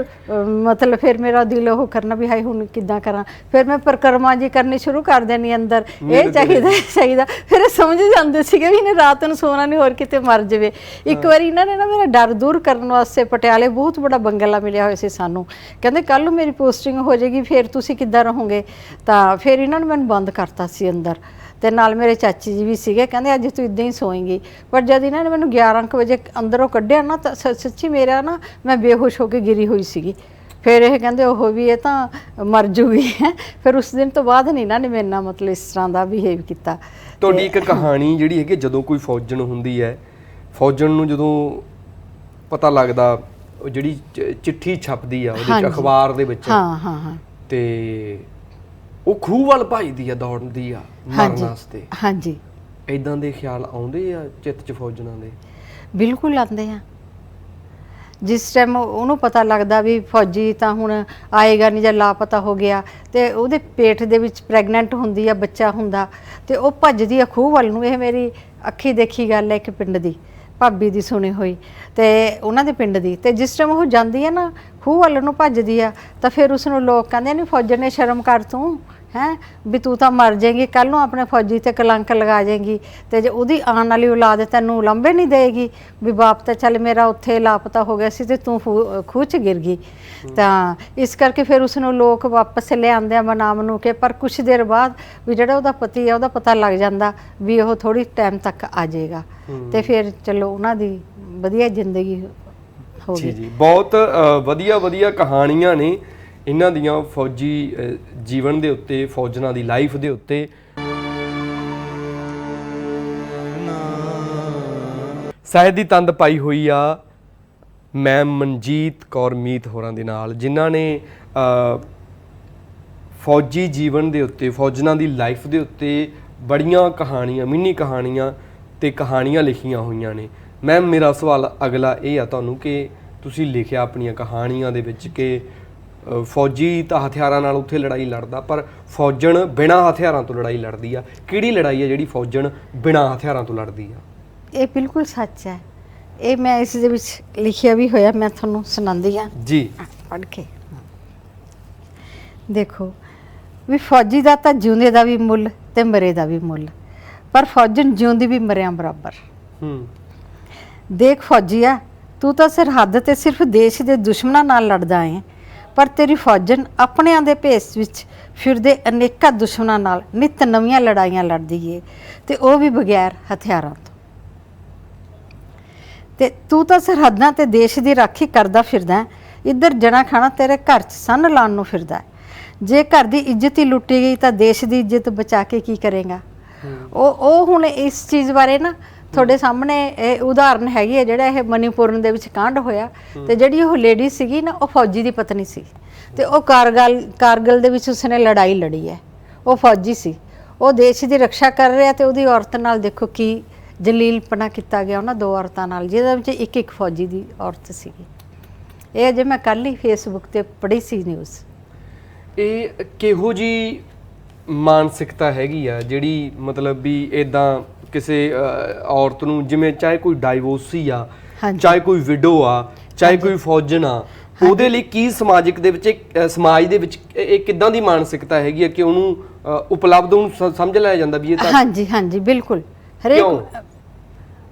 ਮਤਲਬ ਫਿਰ ਮੇਰਾ ਦਿਲ ਉਹ ਕਰਨਾ ਵੀ ਹਾਏ ਹੁਣ ਕਿੱਦਾਂ ਕਰਾਂ, ਫਿਰ ਮੈਂ ਪਰਿਕਰਮਾ ਜੀ ਕਰਨੀ ਸ਼ੁਰੂ ਕਰ ਦੇਣੀ ਅੰਦਰ, ਇਹ ਚਾਹੀਦਾ। ਫਿਰ ਸਮਝ ਜਾਂਦੇ ਸੀਗੇ ਵੀ ਇਹਨੇ ਰਾਤ ਨੂੰ ਸੋਣਾ ਨਹੀਂ, ਹੋਰ ਕਿਤੇ ਮਰ ਜਾਵੇ। ਇੱਕ ਵਾਰੀ ਇਹਨਾਂ ਨੇ ਨਾ ਮੇਰਾ ਡਰ ਦੂਰ ਕਰਨ ਵਾਸਤੇ ਪਟਿਆਲੇ ਬਹੁਤ ਬੜਾ ਬੰਗਲਾ ਮਿਲਿਆ ਹੋਇਆ ਸੀ ਸਾਨੂੰ, ਕਹਿੰਦੇ ਕੱਲ੍ਹ ਨੂੰ ਮੇਰੀ ਪੋਸਟਿੰਗ ਹੋ ਜਾਏਗੀ ਫਿਰ ਤੁਸੀਂ ਕਿੱਦਾਂ ਰਹੋਗੇ। ਤਾਂ ਫਿਰ ਇਹਨਾਂ ਨੇ ਮੈਨੂੰ ਬੰਦ ਕਰਤਾ ਸੀ ਅੰਦਰ ਤੇ ਨਾਲ ਮੇਰੇ ਚਾਚੀ ਜੀ ਵੀ ਸੀਗੇ, ਕਹਿੰਦੇ ਅੱਜ ਤੂੰ ਇਦਾਂ ਹੀ ਸੋਏਂਗੀ। ਪਰ ਜਦ ਇਹਨਾਂ ਨੇ ਮੈਨੂੰ 11 ਵਜੇ ਅੰਦਰੋਂ ਕੱਢਿਆ ਨਾ ਤਾਂ ਸੱਚੀ ਮੇਰਾ ਨਾ ਮੈਂ ਬੇਹੋਸ਼ ਹੋ ਕੇ ਗਿਰੀ ਹੋਈ ਸੀਗੀ। ਫਿਰ ਇਹ ਕਹਿੰਦੇ ਉਹ ਵੀ ਇਹ ਤਾਂ ਮਰ ਜੂਗੀ ਹੈ। ਫਿਰ ਉਸ ਦਿਨ ਤੋਂ ਬਾਅਦ ਨਹੀਂ ਇਹਨਾਂ ਨੇ ਮੇਰੇ ਨਾਲ ਮਤਲਬ ਇਸ ਤਰ੍ਹਾਂ ਦਾ ਬਿਹੇਵ ਕੀਤਾ। ਤੁਹਾਡੀ ਇੱਕ ਕਹਾਣੀ ਜਿਹੜੀ ਹੈਗੀ, ਜਦੋਂ ਕੋਈ ਫੌਜਣ ਹੁੰਦੀ ਹੈ, ਫੌਜਣ ਨੂੰ ਜਦੋਂ ਪਤਾ ਲੱਗਦਾ ਉਹ ਜਿਹੜੀ ਚਿੱਠੀ ਛਪਦੀ ਆ ਉਹਦੇ 'ਚ ਅਖਬਾਰ ਦੇ ਵਿੱਚ, ਹਾਂ ਤੇ ਉਹ ਖੂਹ ਵੱਲ ਭੱਜਦੀ ਆ, ਦੌੜਦੀ ਆ ਮਰਨ ਵਾਸਤੇ। ਹਾਂਜੀ, ਇਦਾਂ ਦੇ ਖਿਆਲ ਆਉਂਦੇ ਆ ਚਿੱਤ 'ਚ ਫੌਜਣਾਂ ਦੇ? ਬਿਲਕੁਲ ਆਉਂਦੇ ਆ। ਜਿਸ ਟਾਈਮ ਉਹਨੂੰ ਪਤਾ ਲੱਗਦਾ ਵੀ ਫੌਜੀ ਤਾਂ ਹੁਣ ਆਏਗਾ ਨਹੀਂ ਜਾਂ ਲਾਪਤਾ ਹੋ ਗਿਆ ਤੇ ਉਹਦੇ ਪੇਟ ਦੇ ਵਿੱਚ ਪ੍ਰੈਗਨੈਂਟ ਹੁੰਦੀ ਆ, ਬੱਚਾ ਹੁੰਦਾ ਤੇ ਉਹ ਭੱਜਦੀ ਆ ਖੂਹ ਵੱਲ ਨੂੰ। ਇਹ ਮੇਰੀ ਅੱਖੀ ਦੇਖੀ ਗੱਲ ਹੈ, ਇੱਕ ਪਿੰਡ ਦੀ ਭਾਬੀ ਦੀ ਸੁਣੀ ਹੋਈ ਤੇ ਉਹਨਾਂ ਦੇ ਪਿੰਡ ਦੀ। ਤੇ ਜਿਸ ਟਾਈਮ ਉਹ ਜਾਂਦੀ ਹੈ ਨਾ ਖੂਹ ਵੱਲ ਨੂੰ ਭੱਜਦੀ ਆ ਤਾਂ ਫਿਰ ਉਸਨੂੰ ਲੋਕ ਕਹਿੰਦੇ ਨਹੀਂ ਫੌਜਣ ਨੇ ਸ਼ਰਮ ਕਰ ਤੂੰ ਹੈ ਵੀ ਤੂੰ ਤਾਂ ਮਰ ਜਾਏਗੀ, ਕੱਲ੍ਹ ਨੂੰ ਆਪਣੇ ਫੌਜੀ ਤੇ ਕਲੰਕ ਲਗਾ ਜਾਏਗੀ ਤੇ ਜੇ ਉਹਦੀ ਆਉਣ ਵਾਲੀ ਔਲਾਦ ਤੈਨੂੰ ਲੰਬੇ ਨਹੀਂ ਦੇਗੀ ਵੀ ਬਾਪ ਤਾਂ ਚੱਲ ਮੇਰਾ ਉੱਥੇ ਲਾਪਤਾ ਹੋ ਗਿਆ ਸੀ ਤੇ ਤੂੰ ਖੂਹ 'ਚ ਗਿਰ ਗਈ। ਤਾਂ ਇਸ ਕਰਕੇ ਫਿਰ ਉਸਨੂੰ ਲੋਕ ਵਾਪਸ ਲਿਆਉਂਦੇ ਆ ਮਨਾਮ ਨੂੰ ਕੇ। ਪਰ ਕੁਛ ਦੇਰ ਬਾਅਦ ਵੀ ਜਿਹੜਾ ਉਹਦਾ ਪਤੀ ਆ ਉਹਦਾ ਪਤਾ ਲੱਗ ਜਾਂਦਾ ਵੀ ਉਹ ਥੋੜੀ ਟਾਈਮ ਤੱਕ ਆ ਜਾਏਗਾ ਤੇ ਫਿਰ ਚਲੋ ਉਹਨਾਂ ਦੀ ਵਧੀਆ ਜ਼ਿੰਦਗੀ ਹੋ ਗਈ। ਜੀ, ਬਹੁਤ ਵਧੀਆ ਕਹਾਣੀਆਂ ਨੇ ਇਹਨਾਂ ਦੀਆਂ ਫੌਜੀ ਜੀਵਨ ਦੇ ਉੱਤੇ, ਫੌਜਣਾਂ ਦੀ ਲਾਈਫ ਦੇ ਉੱਤੇ। ਸਾਹਿਤ ਦੀ ਤੰਦ ਪਾਈ ਹੋਈ ਆ ਮੈਂ ਮਨਜੀਤ ਕੌਰ ਮੀਤ ਹੋਰਾਂ ਦੇ ਨਾਲ, ਜਿਨ੍ਹਾਂ ਨੇ ਫੌਜੀ ਜੀਵਨ ਦੇ ਉੱਤੇ, ਫੌਜਣਾਂ ਦੀ ਲਾਈਫ ਦੇ ਉੱਤੇ ਬੜੀਆਂ ਕਹਾਣੀਆਂ, ਮਿੰਨੀ ਕਹਾਣੀਆਂ ਤੇ ਕਹਾਣੀਆਂ ਲਿਖੀਆਂ ਹੋਈਆਂ ਨੇ। ਮੈਮ, ਮੇਰਾ ਸਵਾਲ ਅਗਲਾ ਇਹ ਆ ਤੁਹਾਨੂੰ ਕਿ ਤੁਸੀਂ ਲਿਖਿਆ ਆਪਣੀਆਂ ਕਹਾਣੀਆਂ ਦੇ ਵਿੱਚ ਕਿ ਫੌਜੀ ਤਾਂ ਹਥਿਆਰਾਂ ਨਾਲ ਉੱਥੇ ਲੜਾਈ ਲੜਦਾ, ਪਰ ਫੌਜਣ ਬਿਨਾਂ ਹਥਿਆਰਾਂ ਤੋਂ ਲੜਾਈ ਲੜਦੀ ਆ। ਕਿਹੜੀ ਲੜਾਈ ਆ ਜਿਹੜੀ ਫੌਜਣ ਬਿਨਾਂ ਹਥਿਆਰਾਂ ਤੋਂ ਲੜਦੀ ਆ? ਇਹ ਬਿਲਕੁਲ ਸੱਚ ਹੈ। ਇਹ ਮੈਂ ਇਸ ਦੇ ਵਿੱਚ ਲਿਖਿਆ ਵੀ ਹੋਇਆ, ਮੈਂ ਤੁਹਾਨੂੰ ਸੁਣਾਉਂਦੀ ਹਾਂ ਜੀ, ਪੜ੍ਹ ਕੇ। ਦੇਖੋ, ਵੀ ਫੌਜੀ ਦਾ ਤਾਂ ਜਿਉਂਦੇ ਦਾ ਵੀ ਮੁੱਲ ਤੇ ਮਰੇ ਦਾ ਵੀ ਮੁੱਲ, ਪਰ ਫੌਜਣ ਜਿਉਂਦੀ ਵੀ ਮਰਿਆਂ ਬਰਾਬਰ। ਦੇਖ ਫੌਜੀਆ, ਤੂੰ ਤਾਂ ਸਰਹੱਦ ਤੇ ਸਿਰਫ ਦੇਸ਼ ਦੇ ਦੁਸ਼ਮਣਾਂ ਨਾਲ ਲੜਦਾ ਹੈ, ਪਰ ਤੇਰੀ ਫੌਜਣ ਆਪਣਿਆਂ ਦੇ ਭੇਸ ਵਿੱਚ ਫਿਰਦੇ ਅਨੇਕਾਂ ਦੁਸ਼ਮਣਾਂ ਨਾਲ ਨਿਤ ਨਵੀਆਂ ਲੜਾਈਆਂ ਲੜਦੀ ਏ, ਤੇ ਉਹ ਵੀ ਬਗੈਰ ਹਥਿਆਰਾਂ ਤੋਂ। ਤੇ ਤੂੰ ਤਾਂ ਸਰਹੱਦਾਂ ਤੇ ਦੇਸ਼ ਦੀ ਰਾਖੀ ਕਰਦਾ ਫਿਰਦਾ, ਇੱਧਰ ਜਣਾ ਖਾਣਾ ਤੇਰੇ ਘਰ 'ਚ ਸੰਨ ਲਾਉਣ ਨੂੰ ਫਿਰਦਾ। ਜੇ ਘਰ ਦੀ ਇੱਜ਼ਤ ਹੀ ਲੁੱਟੀ ਗਈ ਤਾਂ ਦੇਸ਼ ਦੀ ਇੱਜ਼ਤ ਬਚਾ ਕੇ ਕੀ ਕਰੇਗਾ? ਉਹ ਹੁਣ ਇਸ ਚੀਜ਼ ਬਾਰੇ ਨਾ ਤੁਹਾਡੇ ਸਾਹਮਣੇ ਇਹ ਉਦਾਹਰਨ ਹੈਗੀ ਹੈ, ਜਿਹੜਾ ਇਹ ਮਨੀਪੁਰਨ ਦੇ ਵਿੱਚ ਕਾਂਡ ਹੋਇਆ, ਤੇ ਜਿਹੜੀ ਉਹ ਲੇਡੀ ਸੀਗੀ ਨਾ, ਉਹ ਫੌਜੀ ਦੀ ਪਤਨੀ ਸੀ, ਤੇ ਉਹ ਕਾਰਗਿਲ ਦੇ ਵਿੱਚ ਉਸਨੇ ਲੜਾਈ ਲੜੀ ਹੈ। ਉਹ ਫੌਜੀ ਸੀ, ਉਹ ਦੇਸ਼ ਦੀ ਰੱਖਿਆ ਕਰ ਰਿਹਾ, ਤੇ ਉਹਦੀ ਔਰਤ ਨਾਲ ਦੇਖੋ ਕੀ ਜਲੀਲਪਣਾ ਕੀਤਾ ਗਿਆ ਉਹਨਾਂ ਦੋ ਔਰਤਾਂ ਨਾਲ, ਜਿਹਦੇ ਵਿੱਚ ਇੱਕ ਇੱਕ ਫੌਜੀ ਦੀ ਔਰਤ ਸੀਗੀ। ਇਹ ਅਜੇ ਮੈਂ ਕੱਲ੍ਹ ਹੀ ਫੇਸਬੁੱਕ ਤੇ ਪੜ੍ਹੀ ਸੀ ਨਿਊਜ਼। ਇਹ ਕਿਹੋ ਜੀ ਮਾਨਸਿਕਤਾ ਹੈਗੀ ਆ ਜਿਹੜੀ ਮਤਲਬ ਵੀ ਇਦਾਂ ਕਿਸੇ ਔਰਤ ਨੂੰ, ਜਿਵੇਂ ਚਾਹੇ ਕੋਈ ਡਾਈਵੋਰਸੀ ਆ, ਚਾਹੇ ਕੋਈ ਵਿਡੋ ਆ, ਚਾਹੇ ਕੋਈ ਫੌਜਣ ਆ, ਉਹਦੇ ਲਈ ਕੀ ਸਮਾਜ ਦੇ ਵਿੱਚ ਇਹ ਕਿੱਦਾਂ ਦੀ ਮਾਨਸਿਕਤਾ ਹੈਗੀ ਆ ਕਿ ਉਹਨੂੰ ਉਪਲਬਧ ਉਹਨੂੰ ਸਮਝ ਲਿਆ ਜਾਂਦਾ ਵੀ ਇਹ ਤਾਂ? ਹਾਂਜੀ ਹਾਂਜੀ ਬਿਲਕੁਲ। ਹਰੇਕ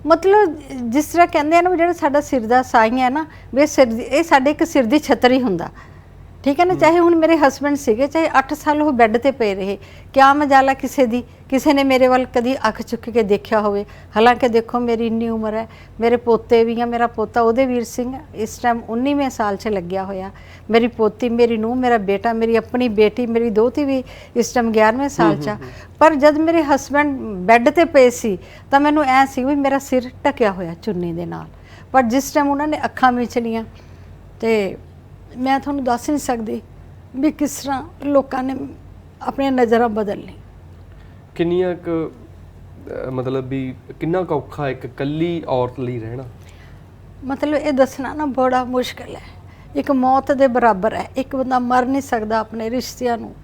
ਮਤਲਬ ਜਿਸ ਤਰ੍ਹਾਂ ਕਹਿੰਦੇ ਆ ਨਾ, ਜਿਹੜਾ ਸਾਡਾ ਸਿਰ ਦਾ ਸਾਈ ਹੈ ਨਾ, ਵੀ ਇਹ ਸਾਡੇ ਇੱਕ ਸਿਰ ਦੀ ਛਤਰੀ ਹੁੰਦਾ, ਠੀਕ ਹੈ ਨਾ। ਚਾਹੇ ਹੁਣ ਮੇਰੇ ਹਸਬੈਂਡ ਸੀਗੇ, ਚਾਹੇ 8 ਸਾਲ ਉਹ ਬੈੱਡ ਤੇ ਪਏ ਰਹੇ, ਕਿਆ ਮਜਾਲਾ ਕਿਸੇ ਨੇ ਮੇਰੇ ਵੱਲ ਕਦੀ ਅੱਖ ਚੁੱਕ ਕੇ ਦੇਖਿਆ ਹੋਵੇ? ਹਾਲਾਂਕਿ ਦੇਖੋ ਮੇਰੀ ਇੰਨੀ ਉਮਰ ਹੈ, ਮੇਰੇ ਪੋਤੇ ਵੀ ਆ, ਮੇਰਾ ਪੋਤਾ ਉਦੈਵੀਰ ਸਿੰਘ ਇਸ ਟਾਈਮ 19ਵੇਂ ਸਾਲ 'ਚ ਲੱਗਿਆ ਹੋਇਆ, ਮੇਰੀ ਪੋਤੀ, ਮੇਰੀ ਨੂੰਹ, ਮੇਰਾ ਬੇਟਾ, ਮੇਰੀ ਆਪਣੀ ਬੇਟੀ, ਮੇਰੀ ਦੋਹਤੀ ਵੀ ਇਸ ਟਾਈਮ 11ਵੇਂ ਸਾਲ 'ਚ ਆ। ਪਰ ਜਦ ਮੇਰੇ ਹਸਬੈਂਡ ਬੈੱਡ ਤੇ ਪਏ ਸੀ ਤਾਂ ਮੈਨੂੰ ਐ ਸੀ ਵੀ ਮੇਰਾ ਸਿਰ ਢਕਿਆ ਹੋਇਆ ਚੁੰਨੀ ਦੇ ਨਾਲ, ਪਰ ਜਿਸ ਟਾਈਮ ਉਹਨਾਂ ਨੇ ਅੱਖਾਂ ਮੀਚ ਲਈਆਂ, ਤੇ ਮੈਂ ਤੁਹਾਨੂੰ ਦੱਸ ਨਹੀਂ ਸਕਦੀ ਵੀ ਕਿਸ ਤਰ੍ਹਾਂ ਲੋਕਾਂ ਨੇ ਆਪਣੀਆਂ ਨਜ਼ਰਾਂ ਬਦਲ ਲਈ। ਕਿੰਨੀਆਂ ਕੁ ਮਤਲਬ ਵੀ ਕਿੰਨਾ ਕੁ ਔਖਾ ਇੱਕ ਇਕੱਲੀ ਔਰਤ ਲਈ ਰਹਿਣਾ? ਮਤਲਬ ਇਹ ਦੱਸਣਾ ਨਾ ਬੜਾ ਮੁਸ਼ਕਿਲ ਹੈ, ਇੱਕ ਮੌਤ ਦੇ ਬਰਾਬਰ ਹੈ। ਇੱਕ ਬੰਦਾ ਮਰ ਨਹੀਂ ਸਕਦਾ ਆਪਣੇ ਰਿਸ਼ਤਿਆਂ ਨੂੰ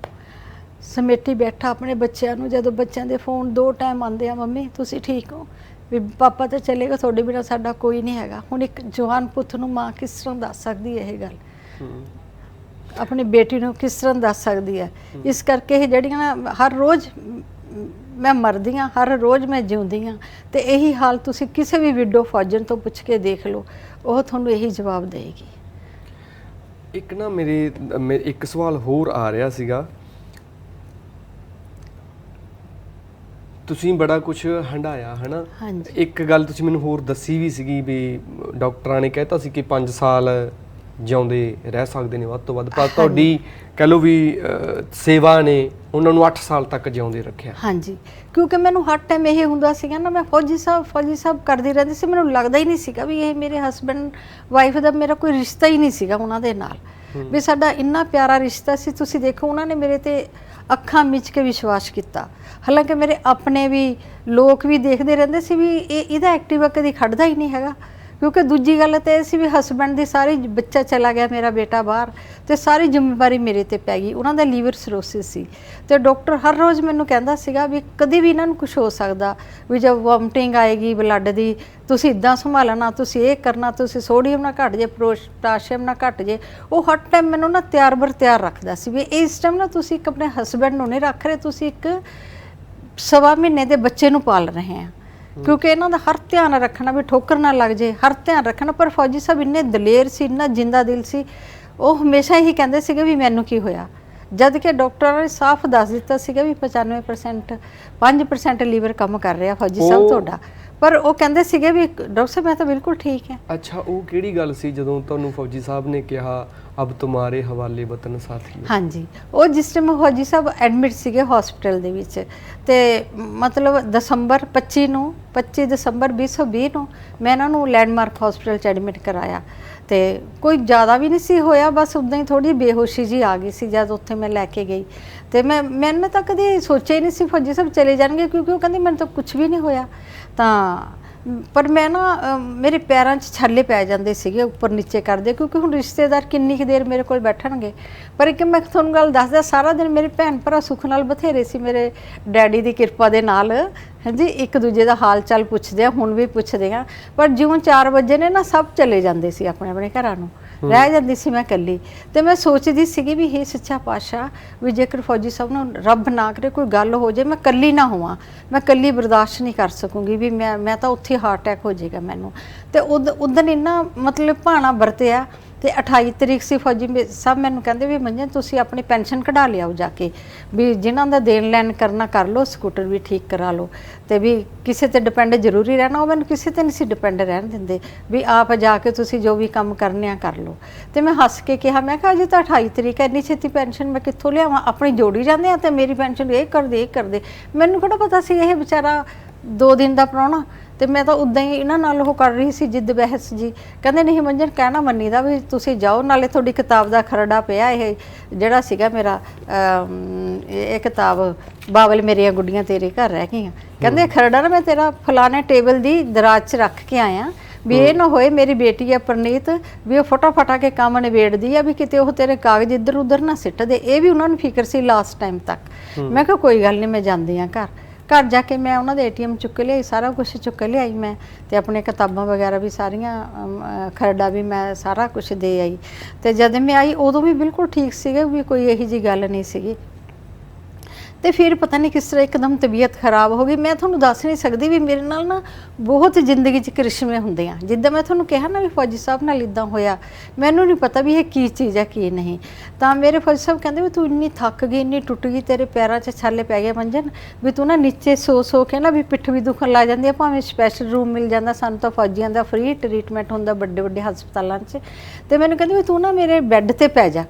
ਸਮੇਟੀ ਬੈਠਾ, ਆਪਣੇ ਬੱਚਿਆਂ ਨੂੰ, ਜਦੋਂ ਬੱਚਿਆਂ ਦੇ ਫੋਨ 2 ਟਾਈਮ ਆਉਂਦੇ ਆ, ਮੰਮੀ ਤੁਸੀਂ ਠੀਕ ਹੋ, ਵੀ ਪਾਪਾ ਤਾਂ ਚਲੇਗਾ, ਤੁਹਾਡੇ ਬਿਨਾਂ ਸਾਡਾ ਕੋਈ ਨਹੀਂ ਹੈਗਾ। ਹੁਣ ਇੱਕ ਜਵਾਨ ਪੁੱਤ ਨੂੰ ਮਾਂ ਕਿਸ ਤਰ੍ਹਾਂ ਦੱਸ ਸਕਦੀ ਹੈ ਇਹ ਗੱਲ? ਆਪਣੀ ਬੇਟੀ ਨੂੰ ਕਿਸ ਤਰ੍ਹਾਂ ਦੱਸ ਸਕਦੀ ਹੈ? ਇਸ ਕਰਕੇ ਇਹ ਜਿਹੜੀਆਂ ਹਰ ਰੋਜ਼ ਮੈਂ ਮਰਦੀ ਹਾਂ, ਹਰ ਰੋਜ਼ ਮੈਂ ਜਿਉਂਦੀ ਹਾਂ, ਤੇ ਇਹੀ ਹਾਲ ਤੁਸੀਂ ਕਿਸੇ ਵੀ ਵਿਡੋ ਫੌਜਣ ਤੋਂ ਪੁੱਛ ਕੇ ਦੇਖ ਲਓ, ਉਹ ਤੁਹਾਨੂੰ ਇਹੀ ਜਵਾਬ ਦੇਗੀ। ਇੱਕ ਨਾ ਮੇਰੇ ਇੱਕ ਸਵਾਲ ਹੋਰ ਆ ਰਿਹਾ ਸੀਗਾ, ਤੁਸੀਂ ਬੜਾ ਕੁਝ ਹੰਡਾਇਆ ਹੈ ਨਾ, ਇੱਕ ਗੱਲ ਤੁਸੀਂ ਮੈਨੂੰ ਹੋਰ ਦੱਸੀ ਵੀ ਸੀਗੀ ਵੀ ਡਾਕਟਰਾਂ ਨੇ ਕਹਿਤਾ ਸੀ ਕਿ 5 ਸਾਲ ਜਿਉਂਦੇ ਰਹਿ ਸਕਦੇ ਨੇ ਵੱਧ ਤੋਂ ਵੱਧ, ਪਰ ਤੁਹਾਡੀ ਕਹਿ ਲਓ ਵੀ ਸੇਵਾ ਨੇ ਉਹਨਾਂ ਨੂੰ 8 ਸਾਲ ਤੱਕ ਜਿਉਂਦੇ ਰੱਖਿਆ। ਹਾਂਜੀ, ਕਿਉਂਕਿ ਮੈਨੂੰ ਹਰ ਟਾਈਮ ਇਹ ਹੁੰਦਾ ਸੀਗਾ ਨਾ, ਮੈਂ ਫੌਜੀ ਸਾਹਿਬ ਕਰਦੀ ਰਹਿੰਦੀ ਸੀ, ਮੈਨੂੰ ਲੱਗਦਾ ਹੀ ਨਹੀਂ ਸੀਗਾ ਵੀ ਇਹ ਮੇਰੇ ਹਸਬੈਂਡ ਵਾਈਫ ਦਾ ਮੇਰਾ ਕੋਈ ਰਿਸ਼ਤਾ ਹੀ ਨਹੀਂ ਸੀਗਾ ਉਹਨਾਂ ਦੇ ਨਾਲ, ਵੀ ਸਾਡਾ ਇੰਨਾ ਪਿਆਰਾ ਰਿਸ਼ਤਾ ਸੀ। ਤੁਸੀਂ ਦੇਖੋ ਉਹਨਾਂ ਨੇ ਮੇਰੇ ਤੇ ਅੱਖਾਂ ਮੀਚ ਕੇ ਵਿਸ਼ਵਾਸ ਕੀਤਾ, ਹਾਲਾਂਕਿ ਮੇਰੇ ਆਪਣੇ ਵੀ ਲੋਕ ਵੀ ਦੇਖਦੇ ਰਹਿੰਦੇ ਸੀ ਵੀ ਇਹਦਾ ਐਕਟਿਵਾ ਕਦੀ ਖੜਦਾ ਹੀ ਨਹੀਂ ਹੈਗਾ। ਕਿਉਂਕਿ ਦੂਜੀ ਗੱਲ ਤਾਂ ਇਹ ਸੀ ਵੀ ਹਸਬੈਂਡ ਦੀ ਸਾਰੀ, ਬੱਚਾ ਚਲਾ ਗਿਆ ਮੇਰਾ ਬੇਟਾ ਬਾਹਰ, ਤੇ ਸਾਰੀ ਜ਼ਿੰਮੇਵਾਰੀ ਮੇਰੇ ਤੇ ਪੈ ਗਈ। ਉਹਨਾਂ ਦਾ ਲੀਵਰ ਸਰੋਸਿਸ ਸੀ, ਤੇ ਡਾਕਟਰ ਹਰ ਰੋਜ਼ ਮੈਨੂੰ ਕਹਿੰਦਾ ਸੀਗਾ ਵੀ ਕਦੇ ਵੀ ਇਹਨਾਂ ਨੂੰ ਕੁਝ ਹੋ ਸਕਦਾ, ਵੀ ਜਦ ਵੋਮਟਿੰਗ ਆਏਗੀ ਬਲੱਡ ਦੀ, ਤੁਸੀਂ ਇੱਦਾਂ ਸੰਭਾਲਣਾ, ਤੁਸੀਂ ਇਹ ਕਰਨਾ, ਤੁਸੀਂ ਸੋਡੀਅਮ ਨਾ ਘੱਟ ਜੇ, ਪੋਟਾਸ਼ੀਅਮ ਨਾ ਘੱਟ ਜੇ। ਉਹ ਹਰ ਟਾਈਮ ਮੈਨੂੰ ਨਾ ਤਿਆਰ ਰੱਖਦਾ ਸੀ ਵੀ ਇਸ ਟਾਈਮ ਨਾ ਤੁਸੀਂ ਇੱਕ ਆਪਣੇ ਹਸਬੈਂਡ ਨੂੰ ਨਹੀਂ ਰੱਖ ਰਹੇ, ਤੁਸੀਂ ਇੱਕ 1.25 ਮਹੀਨੇ ਦੇ ਬੱਚੇ ਨੂੰ ਪਾਲ ਰਹੇ ਆ। ਕਿਉਂਕਿ ਇਹਨਾਂ ਦਾ ਹਰ ਧਿਆਨ ਰੱਖਣਾ ਵੀ ਠੋਕਰ ਨਾ ਲੱਗ ਜੇ, ਹਰ ਧਿਆਨ ਰੱਖਣਾ। ਪਰ ਫੌਜੀ ਸਾਹਿਬ ਇੰਨੇ ਦਲੇਰ ਸੀ, ਇੰਨਾ ਜਿੰਦਾ ਦਿਲ ਸੀ, ਉਹ ਹਮੇਸ਼ਾ ਇਹੀ ਕਹਿੰਦੇ ਸੀਗੇ ਵੀ ਮੈਨੂੰ ਕੀ ਹੋਇਆ, ਜਦ ਕਿ ਡਾਕਟਰਾਂ ਨੇ ਸਾਫ਼ ਦੱਸ ਦਿੱਤਾ ਸੀਗਾ ਵੀ 95% 5% ਲੀਵਰ ਕੰਮ ਕਰ ਰਿਹਾ ਫੌਜੀ ਸਾਹਿਬ ਤੁਹਾਡਾ। ਪਰ ਉਹ ਕਹਿੰਦੇ ਸੀਗੇ ਵੀ ਡਾਕਟਰ ਸਾਹਿਬ ਮੈਂ ਤਾਂ ਬਿਲਕੁਲ ਠੀਕ ਹੈ। ਅੱਛਾ, ਉਹ ਕਿਹੜੀ ਗੱਲ ਸੀ ਜਦੋਂ ਤੁਹਾਨੂੰ ਫੌਜੀ ਸਾਹਿਬ ਨੇ ਕਿਹਾ ਅਬ ਤੁਮਾਰੇ ਹਵਾਲੇ ਵਤਨ ਸਾਥੀ? ਹਾਂਜੀ, ਉਹ ਜਿਸ ਟਾਈਮ ਫੌਜੀ ਸਾਹਿਬ ਐਡਮਿਟ ਸੀਗੇ ਹਸਪੀਟਲ ਦੇ ਵਿੱਚ, ਤੇ ਮਤਲਬ 25 ਦਸੰਬਰ 2020 ਨੂੰ ਮੈਂ ਇਹਨਾਂ ਨੂੰ ਲੈਂਡਮਾਰਕ ਹਸਪੀਟਲ 'ਚ ਐਡਮਿਟ ਕਰਾਇਆ, ਤੇ ਕੋਈ ਜ਼ਿਆਦਾ ਵੀ ਨਹੀਂ ਸੀ ਹੋਇਆ, ਬਸ ਉੱਦਾਂ ਹੀ ਥੋੜੀ ਬੇਹੋਸ਼ੀ ਜੀ ਆ ਗਈ ਸੀ ਜਦ ਉੱਥੇ ਮੈਂ ਲੈ ਕੇ ਗਈ। ਤੇ ਮੈंने ਤਾਂ ਕਦੇ ਸੋਚਿਆ ਹੀ ਨਹੀਂ ਸੀ ਫੌਜੀ ਸਾਹਿਬ ਚਲੇ ਜਾਣਗੇ, ਕਿਉਂਕਿ ਉਹ ਕਹਿੰਦੇ ਮੈਨੂੰ ਤਾਂ ਕੁਝ ਵੀ ਨਹੀਂ ਹੋਇਆ। ਤਾਂ ਪਰ ਮੈਂ ਨਾ ਮੇਰੇ ਪੈਰਾਂ 'ਚ ਛਾਲੇ ਪੈ ਜਾਂਦੇ ਸੀਗੇ ਉੱਪਰ ਨੀਚੇ ਕਰਦੇ, ਕਿਉਂਕਿ ਹੁਣ ਰਿਸ਼ਤੇਦਾਰ ਕਿੰਨੀ ਕੁ ਦੇਰ ਮੇਰੇ ਕੋਲ ਬੈਠਣਗੇ। ਪਰ ਇੱਕ ਮੈਂ ਤੁਹਾਨੂੰ ਗੱਲ ਦੱਸਦਾ, ਸਾਰਾ ਦਿਨ ਮੇਰੇ ਭੈਣ ਭਰਾ ਸੁੱਖ ਨਾਲ ਬਥੇਰੇ ਸੀ, ਮੇਰੇ ਡੈਡੀ ਦੀ ਕਿਰਪਾ ਦੇ ਨਾਲ, ਹਾਂਜੀ, ਇੱਕ ਦੂਜੇ ਦਾ ਹਾਲ ਚਾਲ ਪੁੱਛਦੇ ਆ, ਹੁਣ ਵੀ ਪੁੱਛਦੇ ਆ। ਪਰ ਜਿਉਂ 4 ਵਜੇ ਨੇ ਨਾ ਸਭ ਚਲੇ ਜਾਂਦੇ ਸੀ ਆਪਣੇ ਆਪਣੇ ਘਰਾਂ ਨੂੰ, ਰਹਿ ਜਾਂਦੀ ਸੀ ਮੈਂ ਇਕੱਲੀ। ਤੇ ਮੈਂ ਸੋਚਦੀ ਸੀਗੀ ਵੀ ਇਹ ਸੱਚਾ ਪਾਤਸ਼ਾਹ ਵੀ ਜੇਕਰ ਫੌਜੀ ਸਾਹਿਬ ਨੂੰ ਰੱਬ ਨਾ ਕਰੇ ਕੋਈ ਗੱਲ ਹੋ ਜਾਏ, ਮੈਂ ਇਕੱਲੀ ਨਾ ਹੋਵਾਂ, ਮੈਂ ਇਕੱਲੀ ਬਰਦਾਸ਼ਤ ਨਹੀਂ ਕਰ ਸਕੂੰਗੀ ਵੀ ਮੈਂ ਤਾਂ ਉੱਥੇ ਹਾਰਟ ਅਟੈਕ ਹੋ ਜਾਏਗਾ ਮੈਨੂੰ। ਤੇ ਉਦਣ ਇੰਨਾ ਮਤਲਬ ਭਾਣਾ ਵਰਤਿਆ। ਤੇ 28 ਤਰੀਕ ਸੀ, ਫੌਜੀ ਸਾਹਿਬ ਮੈਨੂੰ ਕਹਿੰਦੇ ਵੀ ਮੰਜਨ ਤੁਸੀਂ ਆਪਣੀ ਪੈਨਸ਼ਨ ਕਢਾ ਲਿਆਓ ਜਾ ਕੇ, ਵੀ ਜਿਨ੍ਹਾਂ ਦਾ ਦੇਣ ਲੈਣ ਕਰਨਾ ਕਰ ਲਓ, ਸਕੂਟਰ ਵੀ ਠੀਕ ਕਰਾ ਲਓ, ਤੇ ਵੀ ਕਿਸੇ ਤੇ ਡਿਪੈਂਡ ਜ਼ਰੂਰੀ ਰਹਿਣਾ। ਉਹ ਮੈਨੂੰ ਕਿਸੇ ਤੇ ਨਹੀਂ ਸੀ ਡਿਪੈਂਡ ਰਹਿਣ ਦਿੰਦੇ, ਵੀ ਆਪ ਜਾ ਕੇ ਤੁਸੀਂ ਜੋ ਵੀ ਕੰਮ ਕਰਨੇ ਆ ਕਰ ਲਓ। ਤੇ ਮੈਂ ਹੱਸ ਕੇ ਕਿਹਾ, ਮੈਂ ਕਿਹਾ ਅਜੇ ਤਾਂ 28 ਤਰੀਕ ਹੈ, ਇੰਨੀ ਛੇਤੀ ਪੈਨਸ਼ਨ ਮੈਂ ਕਿੱਥੋਂ ਲਿਆਵਾਂ, ਆਪਣੀ ਜੋੜੀ ਜਾਂਦੇ ਆ ਤੇ ਮੇਰੀ ਪੈਨਸ਼ਨ ਇਹ ਕਰਦੇ। ਮੈਨੂੰ ਕਿਹੜਾ ਪਤਾ ਸੀ ਇਹ ਵਿਚਾਰਾ 2 ਦਿਨ ਦਾ ਪ੍ਰਾਹੁਣਾ। ਤੇ ਮੈਂ ਤਾਂ ਉਦਾਂ ਹੀ ਇਹਨਾਂ ਨਾਲ ਉਹ ਕਰ ਰਹੀ ਸੀ ਜਿੱਦ ਬਹਿਸ ਜੀ। ਕਹਿੰਦੇ ਨਹੀਂ ਮੰਜਨ ਕਹਿਣਾ ਮੰਨੀ ਦਾ ਵੀ ਤੁਸੀਂ ਜਾਓ, ਨਾਲੇ ਤੁਹਾਡੀ ਕਿਤਾਬ ਦਾ ਖਰੜਾ ਪਿਆ, ਇਹ ਜਿਹੜਾ ਸੀਗਾ ਮੇਰਾ ਇਹ ਕਿਤਾਬ ਬਾਬਲ ਮੇਰੀਆਂ ਗੁੱਡੀਆਂ ਤੇਰੇ ਘਰ ਰਹਿ ਗਈਆਂ। ਕਹਿੰਦੇ ਖਰੜਾ ਨਾ ਮੈਂ ਤੇਰਾ ਫਲਾਣੇ ਟੇਬਲ ਦੀ ਦਰਾਜ 'ਚ ਰੱਖ ਕੇ ਆਇਆ, ਵੀ ਇਹ ਨਾ ਹੋਏ ਮੇਰੀ ਬੇਟੀ ਆ ਪ੍ਰਨੀਤ ਵੀ ਉਹ ਫਟਾ ਕੇ ਕੰਮ ਨਿਬੇੜਦੀ ਆ, ਵੀ ਕਿਤੇ ਉਹ ਤੇਰੇ ਕਾਗਜ਼ ਇੱਧਰ ਉੱਧਰ ਨਾ ਸਿੱਟ ਦੇ। ਇਹ ਵੀ ਉਹਨਾਂ ਨੂੰ ਫਿਕਰ ਸੀ ਲਾਸਟ ਟਾਈਮ ਤੱਕ। ਮੈਂ ਕਿਹਾ ਕੋਈ ਗੱਲ ਨਹੀਂ, ਮੈਂ ਜਾਂਦੀ ਹਾਂ ਘਰ ਜਾ ਕੇ ਮੈਂ ਉਹਨਾਂ ਦੇ ATM ਚੁੱਕ ਲਿਆਈ, ਸਾਰਾ ਕੁਝ ਚੁੱਕ ਲਿਆਈ ਮੈਂ, ਤੇ ਆਪਣੇ ਕਿਤਾਬਾਂ ਵਗੈਰਾ ਵੀ ਸਾਰੀਆਂ ਖਰੜਾ ਵੀ ਮੈਂ ਸਾਰਾ ਕੁਝ ਦੇ ਆਈ। ਤੇ ਜਦ ਮੈਂ ਆਈ ਉਦੋਂ ਵੀ ਬਿਲਕੁਲ ਠੀਕ ਸੀਗੇ, ਵੀ ਕੋਈ ਇਹੋ ਜਿਹੀ ਗੱਲ ਨਹੀਂ ਸੀਗੀ। ਤੇ ਫਿਰ ਪਤਾ ਨਹੀਂ ਕਿਸ ਤਰ੍ਹਾਂ ਇੱਕਦਮ ਤਬੀਅਤ ਖਰਾਬ ਹੋ ਗਈ। ਮੈਂ ਤੁਹਾਨੂੰ ਦੱਸ ਨਹੀਂ ਸਕਦੀ ਵੀ ਮੇਰੇ ਨਾਲ ਨਾ ਬਹੁਤ ਜ਼ਿੰਦਗੀ 'ਚ ਕਰਿਸ਼ਮੇ ਹੁੰਦੇ ਆ। ਜਿੱਦਾਂ ਮੈਂ ਤੁਹਾਨੂੰ ਕਿਹਾ ਨਾ ਵੀ ਫੌਜੀ ਸਾਹਿਬ ਨਾਲ ਇੱਦਾਂ ਹੋਇਆ, ਮੈਨੂੰ ਨਹੀਂ ਪਤਾ ਵੀ ਇਹ ਕੀ ਚੀਜ਼ ਹੈ ਕੀ ਨਹੀਂ। ਤਾਂ ਮੇਰੇ ਫੌਜੀ ਸਾਹਿਬ ਕਹਿੰਦੇ ਵੀ ਤੂੰ ਇੰਨੀ ਥੱਕ ਗਈ, ਇੰਨੀ ਟੁੱਟ ਗਈ, ਤੇਰੇ ਪੈਰਾਂ 'ਚ ਛਾਲੇ ਪੈ ਗਏ ਮੰਜਨ, ਵੀ ਤੂੰ ਨਾ ਨੀਚੇ ਸੋ ਕੇ ਨਾ ਵੀ ਪਿੱਠ ਵੀ ਦੁਖਣ ਲੱਗ ਜਾਂਦੀ ਹੈ, ਭਾਵੇਂ ਸਪੈਸ਼ਲ ਰੂਮ ਮਿਲ ਜਾਂਦਾ, ਸਾਨੂੰ ਤਾਂ ਫੌਜੀਆਂ ਦਾ ਫ੍ਰੀ ਟਰੀਟਮੈਂਟ ਹੁੰਦਾ ਵੱਡੇ ਹਸਪਤਾਲਾਂ 'ਚ। ਤੇ ਮੈਨੂੰ ਕਹਿੰਦੇ ਵੀ ਤੂੰ ਨਾ ਮੇਰੇ ਬੈੱਡ ਤੇ ਪੈ ਜਾ,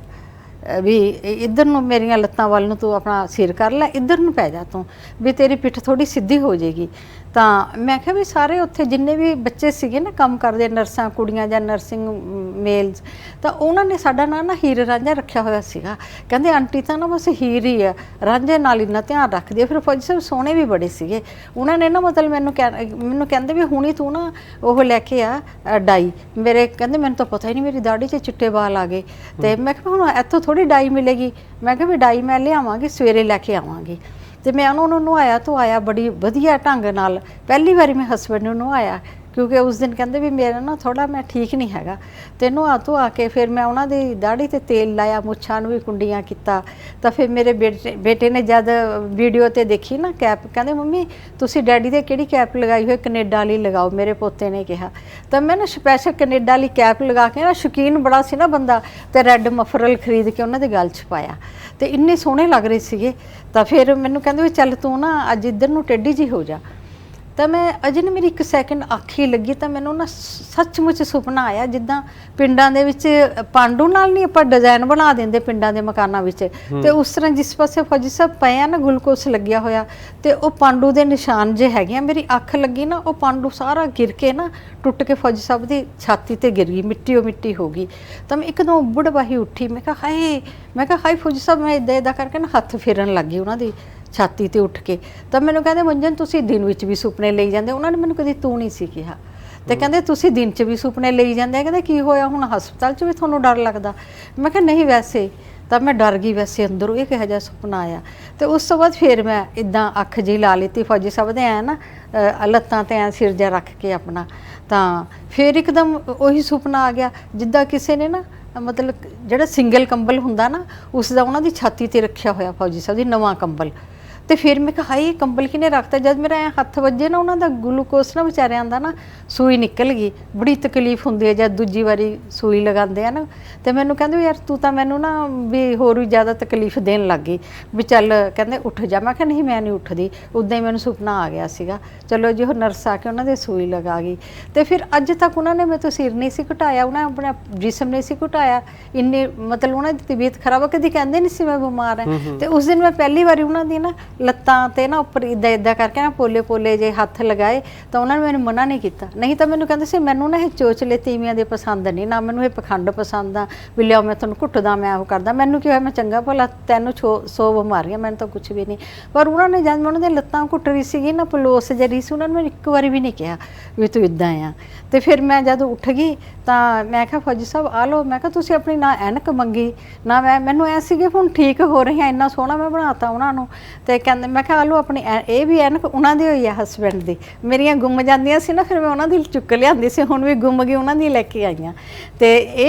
ਵੀ ਇੱਧਰ ਨੂੰ ਮੇਰੀਆਂ ਲੱਤਾਂ ਵੱਲ ਨੂੰ ਤੂੰ ਆਪਣਾ ਸਿਰ ਕਰ ਲੈ, ਇੱਧਰ ਨੂੰ ਪੈ ਜਾ ਤੂੰ, ਵੀ ਤੇਰੀ ਪਿੱਠ ਥੋੜੀ ਸਿੱਧੀ ਹੋ ਜਾਏਗੀ। ਤਾਂ ਮੈਂ ਕਿਹਾ ਵੀ ਸਾਰੇ ਉੱਥੇ ਜਿੰਨੇ ਵੀ ਬੱਚੇ ਸੀਗੇ ਨਾ ਕੰਮ ਕਰਦੇ, ਨਰਸਾਂ ਕੁੜੀਆਂ ਜਾਂ ਨਰਸਿੰਗ ਮੇਲਸ, ਤਾਂ ਉਹਨਾਂ ਨੇ ਸਾਡਾ ਨਾਂ ਨਾ ਹੀਰ ਰਾਂਝਾ ਰੱਖਿਆ ਹੋਇਆ ਸੀਗਾ। ਕਹਿੰਦੇ ਆਂਟੀ ਤਾਂ ਨਾ ਬਸ ਹੀਰ ਹੀ ਆ, ਰਾਂਝੇ ਨਾਲ ਇੰਨਾ ਧਿਆਨ ਰੱਖਦੀ ਆ। ਫਿਰ ਫੌਜੀ ਸਾਹਿਬ ਸੋਹਣੇ ਵੀ ਬੜੇ ਸੀਗੇ। ਉਹਨਾਂ ਨੇ ਨਾ ਮਤਲਬ ਮੈਨੂੰ ਕਹਿੰਦੇ ਵੀ ਹੁਣੀ ਤੂੰ ਨਾ ਉਹ ਲੈ ਕੇ ਆ ਡਾਈ। ਮੇਰੇ ਕਹਿੰਦੇ ਮੈਨੂੰ ਤਾਂ ਪਤਾ ਹੀ ਨਹੀਂ, ਮੇਰੀ ਦਾੜੀ 'ਚ ਚਿੱਟੇ ਵਾਲ ਆ ਗਏ। ਤੇ ਮੈਂ ਕਿਹਾ ਹੁਣ ਇੱਥੋਂ ਥੋੜੀ ਡਾਈ ਮਿਲੇਗੀ। ਮੈਂ ਕਿਹਾ ਵੀ ਡਾਈ ਮੈਂ ਲਿਆਵਾਂਗੀ, ਸਵੇਰੇ ਲੈ ਕੇ ਆਵਾਂਗੀ। ਤੇ ਮੈਂ ਉਹਨਾਂ ਨੂੰ ਨੁਹਾਇਆ ਧੁਆਇਆ ਬੜੀ ਵਧੀਆ ਢੰਗ ਨਾਲ। ਪਹਿਲੀ ਵਾਰੀ ਮੈਂ ਹਸਬੈਂਡ ਨੂੰ ਨੁਹਾਇਆ, ਕਿਉਂਕਿ ਉਸ ਦਿਨ ਕਹਿੰਦੇ ਵੀ ਮੇਰਾ ਨਾ ਥੋੜਾ ਮੈਂ ਠੀਕ ਨਹੀਂ ਹੈਗਾ। ਤੇ ਨੁਹਾ ਧੁਆ ਕੇ ਫਿਰ ਮੈਂ ਉਹਨਾਂ ਦੀ ਦਾੜੀ ਤੇ ਤੇਲ ਲਾਇਆ, ਮੁੱਛਾਂ ਨੂੰ ਵੀ ਕੁੰਡੀਆਂ ਕੀਤਾ। ਤਾਂ ਫਿਰ ਮੇਰੇ ਬੇਟੇ ਨੇ ਜਦ ਵੀਡੀਓ ਤੇ ਦੇਖੀ ਨਾ ਕੈਪ, ਕਹਿੰਦੇ ਮੰਮੀ ਤੁਸੀਂ ਡੈਡੀ ਦੇ ਕਿਹੜੀ ਕੈਪ ਲਗਾਈ ਹੋਈ, ਕੈਨੇਡਾ ਵਾਲੀ ਲਗਾਓ, ਮੇਰੇ ਪੋਤੇ ਨੇ ਕਿਹਾ। ਤਾਂ ਮੈਂ ਨਾ ਸਪੈਸ਼ਲ ਕੈਨੇਡਾ ਵਾਲੀ ਕੈਪ ਲਗਾ ਕੇ ਨਾ, ਸ਼ੌਕੀਨ ਬੜਾ ਸੀ ਨਾ ਬੰਦਾ, ਤੇ ਰੈੱਡ ਮਫਰਲ ਖਰੀਦ ਕੇ ਉਹਨਾਂ ਦੇ ਗਲ 'ਚ ਪਾਇਆ, ਤੇ ਇੰਨੇ ਸੋਹਣੇ ਲੱਗ ਰਹੇ ਸੀਗੇ। ਤਾਂ ਫਿਰ ਮੈਨੂੰ ਕਹਿੰਦੇ ਵੀ ਚੱਲ ਤੂੰ ਨਾ ਅੱਜ ਇੱਧਰ ਨੂੰ ਟੇਢੀ ਜੀ ਹੋ ਜਾ। ਤਾਂ ਮੈਂ ਅਜੇ ਨਾ ਮੇਰੀ 1 ਸੈਕਿੰਡ ਅੱਖ ਹੀ ਲੱਗੀ, ਤਾਂ ਮੈਨੂੰ ਨਾ ਸੱਚਮੁੱਚ ਸੁਪਨਾ ਆਇਆ ਜਿੱਦਾਂ ਪਿੰਡਾਂ ਦੇ ਵਿੱਚ ਪਾਂਡੂ ਨਾਲ ਨਹੀਂ ਆਪਾਂ ਡਿਜ਼ਾਈਨ ਬਣਾ ਦਿੰਦੇ ਪਿੰਡਾਂ ਦੇ ਮਕਾਨਾਂ ਵਿੱਚ, ਤੇ ਉਸ ਤਰ੍ਹਾਂ ਜਿਸ ਪਾਸੇ ਫੌਜੀ ਸਾਹਿਬ ਪਏ ਆ ਨਾ ਗਲੂਕੋਸ ਲੱਗਿਆ ਹੋਇਆ, ਤੇ ਉਹ ਪਾਂਡੂ ਦੇ ਨਿਸ਼ਾਨ ਜੇ ਹੈਗੇ ਆ। ਮੇਰੀ ਅੱਖ ਲੱਗੀ ਨਾ, ਉਹ ਪਾਂਡੂ ਸਾਰਾ ਗਿਰ ਕੇ ਨਾ ਟੁੱਟ ਕੇ ਫੌਜੀ ਸਾਹਿਬ ਦੀ ਛਾਤੀ ਤੇ ਗਿਰ ਗਈ, ਮਿੱਟੀ ਹੋ ਗਈ। ਤਾਂ ਮੈਂ ਇੱਕਦਮ ਉੱਬੜ ਵਾਹੀ ਉੱਠੀ। ਮੈਂ ਕਿਹਾ ਹਾਏ ਫੌਜੀ ਸਾਹਿਬ, ਮੈਂ ਇੱਦਾਂ ਕਰਕੇ ਨਾ ਹੱਥ ਫੇਰਨ ਲੱਗ ਗਈ ਉਹਨਾਂ ਦੀ ਛਾਤੀ ਤੇ ਉੱਠ ਕੇ। ਤਾਂ ਮੈਨੂੰ ਕਹਿੰਦੇ ਮੰਜਨ ਤੁਸੀਂ ਦਿਨ ਵਿੱਚ ਵੀ ਸੁਪਨੇ ਲਈ ਜਾਂਦੇ। ਉਹਨਾਂ ਨੇ ਮੈਨੂੰ ਕਦੀ ਤੂੰ ਨਹੀਂ ਸੀ ਕਿਹਾ, ਤੇ ਕਹਿੰਦੇ ਤੁਸੀਂ ਦਿਨ 'ਚ ਵੀ ਸੁਪਨੇ ਲਈ ਜਾਂਦੇ ਆ। ਕਹਿੰਦੇ ਕੀ ਹੋਇਆ ਹੁਣ, ਹਸਪਤਾਲ 'ਚ ਵੀ ਤੁਹਾਨੂੰ ਡਰ ਲੱਗਦਾ? ਮੈਂ ਕਿਹਾ ਨਹੀਂ ਵੈਸੇ। ਤਾਂ ਮੈਂ ਡਰ ਗਈ ਵੈਸੇ ਅੰਦਰੋਂ, ਇਹ ਕਿਹੋ ਜਿਹਾ ਸੁਪਨਾ ਆਇਆ। ਤੇ ਉਸ ਤੋਂ ਬਾਅਦ ਫਿਰ ਮੈਂ ਇੱਦਾਂ ਅੱਖ ਜਿਹੀ ਲਾ ਲਿੱਤੀ ਫੌਜੀ ਸਾਹਿਬ ਦੇ ਐਂ ਨਾ ਲੱਤਾਂ ਤੇ ਐਂ ਸਿਰ ਜਿਹਾ ਰੱਖ ਕੇ ਆਪਣਾ। ਤਾਂ ਫਿਰ ਇੱਕਦਮ ਉਹੀ ਸੁਪਨਾ ਆ ਗਿਆ ਜਿੱਦਾਂ ਕਿਸੇ ਨੇ ਨਾ ਮਤਲਬ ਜਿਹੜਾ ਸਿੰਗਲ ਕੰਬਲ ਹੁੰਦਾ ਨਾ, ਉਸ ਦਾ ਉਹਨਾਂ ਦੀ ਛਾਤੀ ਤੇ ਰੱਖਿਆ ਹੋਇਆ ਫੌਜੀ ਸਾਹਿਬ ਦੀ ਨਵਾਂ ਕੰਬਲ। ਤੇ ਫਿਰ ਮੈਂ ਕਿਹਾ ਹਾਏ ਇਹ ਕੰਬਲ ਕਿਨੇ ਰੱਖਤਾ? ਜਦ ਮੇਰਾ ਐਂ ਹੱਥ ਵੱਜੇ ਨਾ ਉਹਨਾਂ ਦਾ ਗਲੂਕੋਸ ਨਾ ਵਿਚਾਰਿਆਂ ਦਾ ਨਾ ਸੂਈ ਨਿਕਲ ਗਈ। ਬੜੀ ਤਕਲੀਫ ਹੁੰਦੀ ਹੈ ਜਦ ਦੂਜੀ ਵਾਰੀ ਸੂਈ ਲਗਾਉਂਦੇ ਆ ਨਾ। ਤੇ ਮੈਨੂੰ ਕਹਿੰਦੇ ਯਾਰ ਤੂੰ ਤਾਂ ਮੈਨੂੰ ਨਾ ਵੀ ਹੋਰ ਵੀ ਜ਼ਿਆਦਾ ਤਕਲੀਫ ਦੇਣ ਲੱਗ ਗਈ, ਵੀ ਚੱਲ ਕਹਿੰਦੇ ਉੱਠ ਜਾ। ਮੈਂ ਕਿਹਾ ਨਹੀਂ ਮੈਂ ਨਹੀਂ ਉੱਠਦੀ, ਉੱਦਾਂ ਹੀ ਮੈਨੂੰ ਸੁਪਨਾ ਆ ਗਿਆ ਸੀਗਾ। ਚਲੋ ਜੀ ਉਹ ਨਰਸ ਆ ਕੇ ਉਹਨਾਂ ਦੇ ਸੂਈ ਲਗਾ ਗਈ। ਤੇ ਫਿਰ ਅੱਜ ਤੱਕ ਉਹਨਾਂ ਨੇ ਮੇਰੇ ਤੋਂ ਸਿਰ ਨਹੀਂ ਸੀ ਘਟਾਇਆ, ਉਹਨਾਂ ਆਪਣਾ ਜਿਸਮ ਨਹੀਂ ਸੀ ਘਟਾਇਆ। ਇੰਨੇ ਮਤਲਬ ਉਹਨਾਂ ਦੀ ਤਬੀਅਤ ਖਰਾਬ ਆ, ਕਦੀ ਕਹਿੰਦੇ ਨਹੀਂ ਸੀ ਮੈਂ ਬਿਮਾਰ ਹਾਂ। ਤੇ ਉਸ ਦਿਨ ਮੈਂ ਪਹਿਲੀ ਵਾਰੀ ਉਹਨਾਂ ਦੀ ਨਾ ਲੱਤਾਂ ਤੇ ਨਾ ਉੱਪਰ ਇੱਦਾਂ ਕਰਕੇ ਨਾ ਪੋਲੇ ਜੇ ਹੱਥ ਲਗਾਏ, ਤਾਂ ਉਹਨਾਂ ਨੇ ਮੈਨੂੰ ਮਨਾ ਨਹੀਂ ਕੀਤਾ। ਨਹੀਂ ਤਾਂ ਮੈਨੂੰ ਕਹਿੰਦੇ ਸੀ ਮੈਨੂੰ ਨਾ ਇਹ ਚੋਚਲੇ ਤੀਵੀਆਂ ਦੇ ਪਸੰਦ ਨਹੀਂ, ਨਾ ਮੈਨੂੰ ਇਹ ਪਖੰਡ ਪਸੰਦ ਆ ਵੀ ਲਿਆਓ ਮੈਂ ਤੁਹਾਨੂੰ ਘੁੱਟਦਾ, ਮੈਂ ਉਹ ਕਰਦਾ। ਮੈਨੂੰ ਕੀ ਹੋਇਆ, ਮੈਂ ਚੰਗਾ ਭਲਾ ਤੈਨੂੰ 100 ਬਿਮਾਰੀਆਂ, ਮੈਨੂੰ ਤਾਂ ਕੁਛ ਵੀ ਨਹੀਂ। ਪਰ ਉਹਨਾਂ ਨੇ ਜਦ ਮੈਂ ਉਹਨਾਂ ਦੀਆਂ ਲੱਤਾਂ ਘੁੱਟ ਰਹੀ ਸੀਗੀ ਨਾ, ਪਲੋਸ ਜਿਹੜੀ ਸੀ, ਉਹਨਾਂ ਨੇ ਮੈਨੂੰ ਇੱਕ ਵਾਰੀ ਵੀ ਨਹੀਂ ਕਿਹਾ ਵੀ ਤੂੰ ਇੱਦਾਂ ਆ। ਤੇ ਫਿਰ ਮੈਂ ਜਦ ਉੱਠ ਗਈ ਤਾਂ ਮੈਂ ਕਿਹਾ ਫੌਜੀ ਸਾਹਿਬ ਆ ਲਓ। ਮੈਂ ਕਿਹਾ ਤੁਸੀਂ ਆਪਣੀ ਨਾ ਐਨਕ ਮੰਗੀ ਨਾ ਮੈਨੂੰ ਐ ਸੀਗੇ ਹੁਣ ਠੀਕ ਹੋ ਰਹੀ ਹਾਂ, ਇੰਨਾ ਸੋਹਣਾ ਮੈਂ ਬਣਾਤਾ ਉਹਨਾਂ ਨੂੰ। ਤੇ ਕਹਿੰਦੇ, ਮੈਂ ਕਿਹਾ ਆਲੂ ਆਪਣੀ ਇਹ ਵੀ ਐਨਕ ਉਹਨਾਂ ਦੀ ਹੋਈ ਆ ਹਸਬੈਂਡ ਦੀ, ਮੇਰੀਆਂ ਗੁੰਮ ਜਾਂਦੀਆਂ ਸੀ ਨਾ ਫਿਰ ਮੈਂ ਉਹਨਾਂ ਦੀ ਚੁੱਕ ਲਿਆਂਦੀ ਸੀ, ਹੁਣ ਵੀ ਗੁੰਮ ਗਈ ਉਹਨਾਂ ਦੀ ਲੈ ਕੇ ਆਈਆਂ। ਤੇ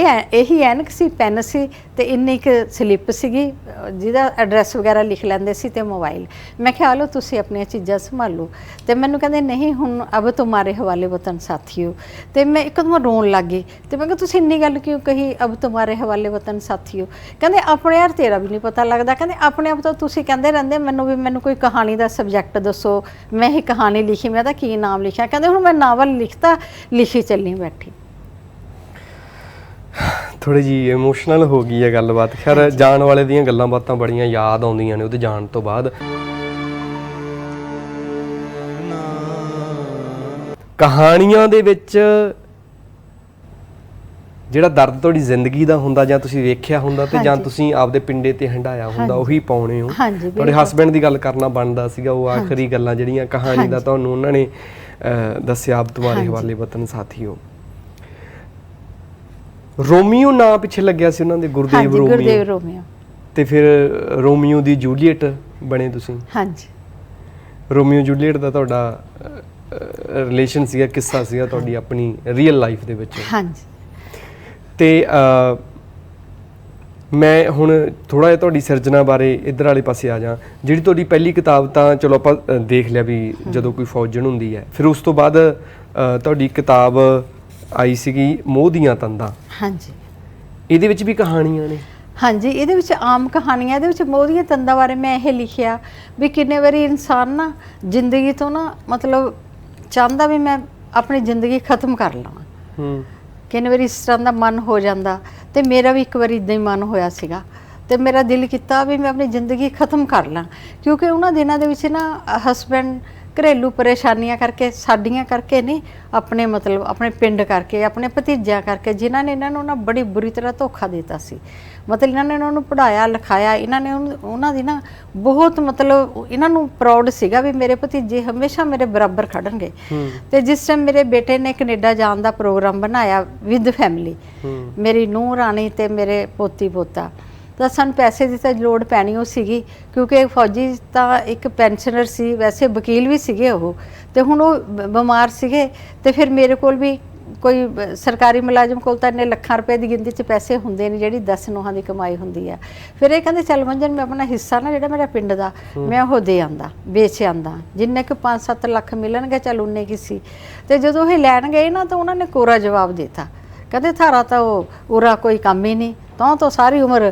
ਇਹੀ ਐਨਕ ਸੀ, ਪੈਨ ਸੀ ਤੇ ਇੰਨੀ ਕੁ ਸਲਿੱਪ ਸੀਗੀ ਜਿਹਦਾ ਐਡਰੈਸ ਵਗੈਰਾ ਲਿਖ ਲੈਂਦੇ ਸੀ ਤੇ ਮੋਬਾਈਲ। ਮੈਂ ਕਿਹਾ ਆਲੋ ਤੁਸੀਂ ਆਪਣੀਆਂ ਚੀਜ਼ਾਂ ਸੰਭਾਲੋ। ਤੇ ਮੈਨੂੰ ਕਹਿੰਦੇ ਨਹੀਂ ਹੁਣ ਅਬ ਤੁਮਾਰੇ ਹਵਾਲੇ ਵਤਨ ਸਾਥੀਓ। ਤੇ ਮੈਂ ਇੱਕਦਮ ਰੋਣ ਲੱਗ ਗਈ ਤੇ ਮੈਂ ਕਿਹਾ ਤੁਸੀਂ ਇੰਨੀ ਗੱਲ ਕਿਉਂ ਕਹੀ ਅਬ ਤੁਮਾਰੇ ਹਵਾਲੇ ਵਤਨ ਸਾਥੀਓ? ਕਹਿੰਦੇ ਆਪਣੇ ਯਾਰ ਤੇਰਾ ਵੀ ਨਹੀਂ ਪਤਾ ਲੱਗਦਾ, ਕਹਿੰਦੇ ਆਪਣੇ ਆਪ ਤਾਂ ਤੁਸੀਂ ਕਹਿੰਦੇ ਰਹਿੰਦੇ ਮੈਨੂੰ ਕੋਈ ਕਹਾਣੀ ਦਾ ਸਬਜੈਕਟ ਦੱਸੋ, ਮੈਂ ਇਹ ਕਹਾਣੀ ਲਿਖੀ, ਮੈਂ ਤਾਂ ਕੀ ਨਾਮ ਲਿਖਿਆ? ਕਹਿੰਦੇ ਹੁਣ ਮੈਂ ਨਾਵਲ ਲਿਖਤਾ, ਲਿਖੀ ਚੱਲੀ ਬੈਠੀ। ਥੋੜੀ ਜੀ ਇਮੋਸ਼ਨਲ ਹੋ ਗਈ ਹੈ ਗੱਲਬਾਤ। ਖੈਰ ਜਾਣ ਵਾਲੇ ਦੀਆਂ ਗੱਲਾਂ ਬਾਤਾਂ ਬੜੀਆਂ ਯਾਦ ਆਉਂਦੀਆਂ ਨੇ ਉਹਦੇ ਜਾਣ ਤੋਂ ਬਾਅਦ। ਕਹਾਣੀਆਂ ਦੇ ਵਿੱਚ ਜਿਹੜਾ ਦਰਦ ਤੁਹਾਡੀ ਜ਼ਿੰਦਗੀ ਦਾ ਹੁੰਦਾ ਜਾਂ ਤੁਸੀਂ ਵੇਖਿਆ ਹੁੰਦਾ ਤੇ ਜਾਂ ਤੁਸੀਂ ਆਪਦੇ ਪਿੰਡੇ ਤੇ ਹੰਡਾਇਆ ਹੁੰਦਾ ਉਹੀ ਪਾਉਣੇ ਹੋ। ਤੁਹਾਡੇ ਹਸਬੈਂਡ ਦੀ ਗੱਲ ਕਰਨਾ ਬਣਦਾ ਸੀਗਾ, ਉਹ ਆਖਰੀ ਗੱਲਾਂ ਜਿਹੜੀਆਂ ਕਹਾਣੀ ਦਾ ਤੁਹਾਨੂੰ ਉਹਨਾਂ ਨੇ ਦੱਸਿਆ ਅਬ ਤੁਮਾਰੇ ਹਵਾਲੇ ਵਤਨ ਸਾਥੀਓ। ਰੋਮੀਓ ਨਾਂ ਪਿੱਛੇ ਲੱਗਿਆ ਸੀ ਉਹਨਾਂ ਦੇ, ਗੁਰਦੇਵ ਰੋਮੀਓ। ਤੇ ਫਿਰ ਰੋਮੀਓ ਦੀ ਜੂਲੀਅਟ ਬਣੇ ਤੁਸੀਂ। ਹਾਂਜੀ, ਰੋਮੀਓ ਜੂਲੀਅਟ ਦਾ ਤੁਹਾਡਾ ਰਿਲੇਸ਼ਨ ਸੀਗਾ, ਕਿੱਸਾ ਸੀਗਾ ਤੁਹਾਡੀ ਆਪਣੀ ਰੀਅਲ ਲਾਈਫ ਦੇ ਵਿੱਚ। ਹਾਂਜੀ। ਤੇ ਮੈਂ ਹੁਣ ਥੋੜਾ ਜਿਹਾ ਤੁਹਾਡੀ ਸਿਰਜਣਾ ਬਾਰੇ ਇੱਧਰ ਵਾਲੇ ਪਾਸੇ ਆ ਜਾ। ਜਿਹੜੀ ਤੁਹਾਡੀ ਪਹਿਲੀ ਕਿਤਾਬ ਤਾਂ ਚਲੋ ਆਪਾਂ ਦੇਖ ਲਿਆ ਵੀ ਜਦੋਂ ਕੋਈ ਫੌਜਣ ਹੁੰਦੀ ਹੈ, ਫਿਰ ਉਸ ਤੋਂ ਬਾਅਦ ਤੁਹਾਡੀ ਕਿਤਾਬ ਆਈ ਸੀਗੀ ਮੋਹ ਦੀਆਂ ਤੰਦਾਂ। ਹਾਂਜੀ, ਇਹਦੇ ਵਿੱਚ ਵੀ ਕਹਾਣੀਆਂ ਨੇ? ਹਾਂਜੀ, ਇਹਦੇ ਵਿੱਚ ਆਮ ਕਹਾਣੀਆਂ। ਇਹਦੇ ਵਿੱਚ ਮੋਹ ਦੀਆਂ ਤੰਦਾਂ ਬਾਰੇ ਮੈਂ ਇਹ ਲਿਖਿਆ ਵੀ ਕਿੰਨੇ ਵਾਰੀ ਇਨਸਾਨ ਨਾ ਜ਼ਿੰਦਗੀ ਤੋਂ ਨਾ ਮਤਲਬ ਚਾਹੁੰਦਾ ਵੀ ਮੈਂ ਆਪਣੀ ਜ਼ਿੰਦਗੀ ਖਤਮ ਕਰ ਲਵਾਂ। ਕਿੰਨੇ ਵਾਰੀ ਇਸ ਤਰ੍ਹਾਂ ਦਾ ਮਨ ਹੋ ਜਾਂਦਾ ਤੇ ਮੇਰਾ ਵੀ ਇੱਕ ਵਾਰੀ ਇਦਾਂ ਹੀ ਮਨ ਹੋਇਆ ਸੀਗਾ ਤੇ ਮੇਰਾ ਦਿਲ ਕੀਤਾ ਵੀ ਮੈਂ ਆਪਣੀ ਜ਼ਿੰਦਗੀ ਖਤਮ ਕਰ ਲਾਂ, ਕਿਉਂਕਿ ਉਹਨਾਂ ਦਿਨਾਂ ਦੇ ਵਿੱਚ ਨਾ ਹਸਬੈਂਡ ਘਰੇਲੂ ਪਰੇਸ਼ਾਨੀਆਂ ਕਰਕੇ, ਸਾਡੀਆਂ ਕਰਕੇ ਨਹੀਂ, ਆਪਣੇ ਮਤਲਬ ਆਪਣੇ ਪਿੰਡ ਕਰਕੇ, ਆਪਣੇ ਭਤੀਜਿਆਂ ਕਰਕੇ, ਜਿਨ੍ਹਾਂ ਨੇ ਇਹਨਾਂ ਨੂੰ ਨਾ ਬੜੀ ਬੁਰੀ ਤਰ੍ਹਾਂ ਧੋਖਾ ਦਿੱਤਾ ਸੀ। ਮਤਲਬ ਇਹਨਾਂ ਨੇ ਉਹਨਾਂ ਨੂੰ ਪੜ੍ਹਾਇਆ ਲਿਖਾਇਆ, ਇਹਨਾਂ ਨੇ ਉਹਨਾਂ ਦੀ ਨਾ ਬਹੁਤ ਮਤਲਬ ਇਹਨਾਂ ਨੂੰ ਪ੍ਰਾਊਡ ਸੀਗਾ ਵੀ ਮੇਰੇ ਭਤੀਜੇ ਹਮੇਸ਼ਾ ਮੇਰੇ ਬਰਾਬਰ ਖੜਨਗੇ। ਤੇ ਜਿਸ ਟਾਈਮ ਮੇਰੇ ਬੇਟੇ ਨੇ ਕੈਨੇਡਾ ਜਾਣ ਦਾ ਪ੍ਰੋਗਰਾਮ ਬਣਾਇਆ ਵਿਦ ਫੈਮਿਲੀ, ਮੇਰੀ ਨੂੰਹ ਰਾਣੀ ਤੇ ਮੇਰੇ ਪੋਤੀ ਪੋਤਾ, ਤਾਂ ਸਾਨੂੰ ਪੈਸੇ ਦੀ ਤਾਂ ਲੋੜ ਪੈਣੀ ਉਹ ਸੀਗੀ, ਕਿਉਂਕਿ ਫੌਜੀ ਤਾਂ ਇੱਕ ਪੈਨਸ਼ਨਰ ਸੀ, ਵੈਸੇ ਵਕੀਲ ਵੀ ਸੀਗੇ ਉਹ, ਤੇ ਹੁਣ ਉਹ ਬਿਮਾਰ ਸੀਗੇ ਤੇ ਫਿਰ ਮੇਰੇ ਕੋਲ ਵੀ ਕੋਈ ਸਰਕਾਰੀ ਮੁਲਾਜ਼ਮ ਕੋਲ ਤਾਂ ਇੰਨੇ ਲੱਖਾਂ ਰੁਪਏ ਦੀ ਗਿਣਤੀ 'ਚ ਪੈਸੇ ਹੁੰਦੇ ਨੇ ਜਿਹੜੀ 10 ਨੋਹਾਂ ਦੀ ਕਮਾਈ ਹੁੰਦੀ ਆ। ਫਿਰ ਇਹ ਕਹਿੰਦੇ ਚੱਲ ਮੰਜਨ ਮੈਂ ਆਪਣਾ ਹਿੱਸਾ ਨਾ ਜਿਹੜਾ ਮੇਰਾ ਪਿੰਡ ਦਾ ਮੈਂ ਉਹ ਦੇ ਆਂਦਾ, ਵੇਚ ਆਂਦਾ, ਜਿੰਨੇ ਕੁ 5-7 ਲੱਖ ਮਿਲਣਗੇ ਚੱਲ ਉਨੇ ਕੀ ਸੀ। ਤੇ ਜਦੋਂ ਇਹ ਲੈਣ ਗਏ ਨਾ ਤਾਂ ਉਹਨਾਂ ਨੇ ਕੋਰਾ ਜਵਾਬ ਦਿੱਤਾ, ਕਹਿੰਦੇ थारा तो उरा कोई काम ही नहीं, तो सारी उम्र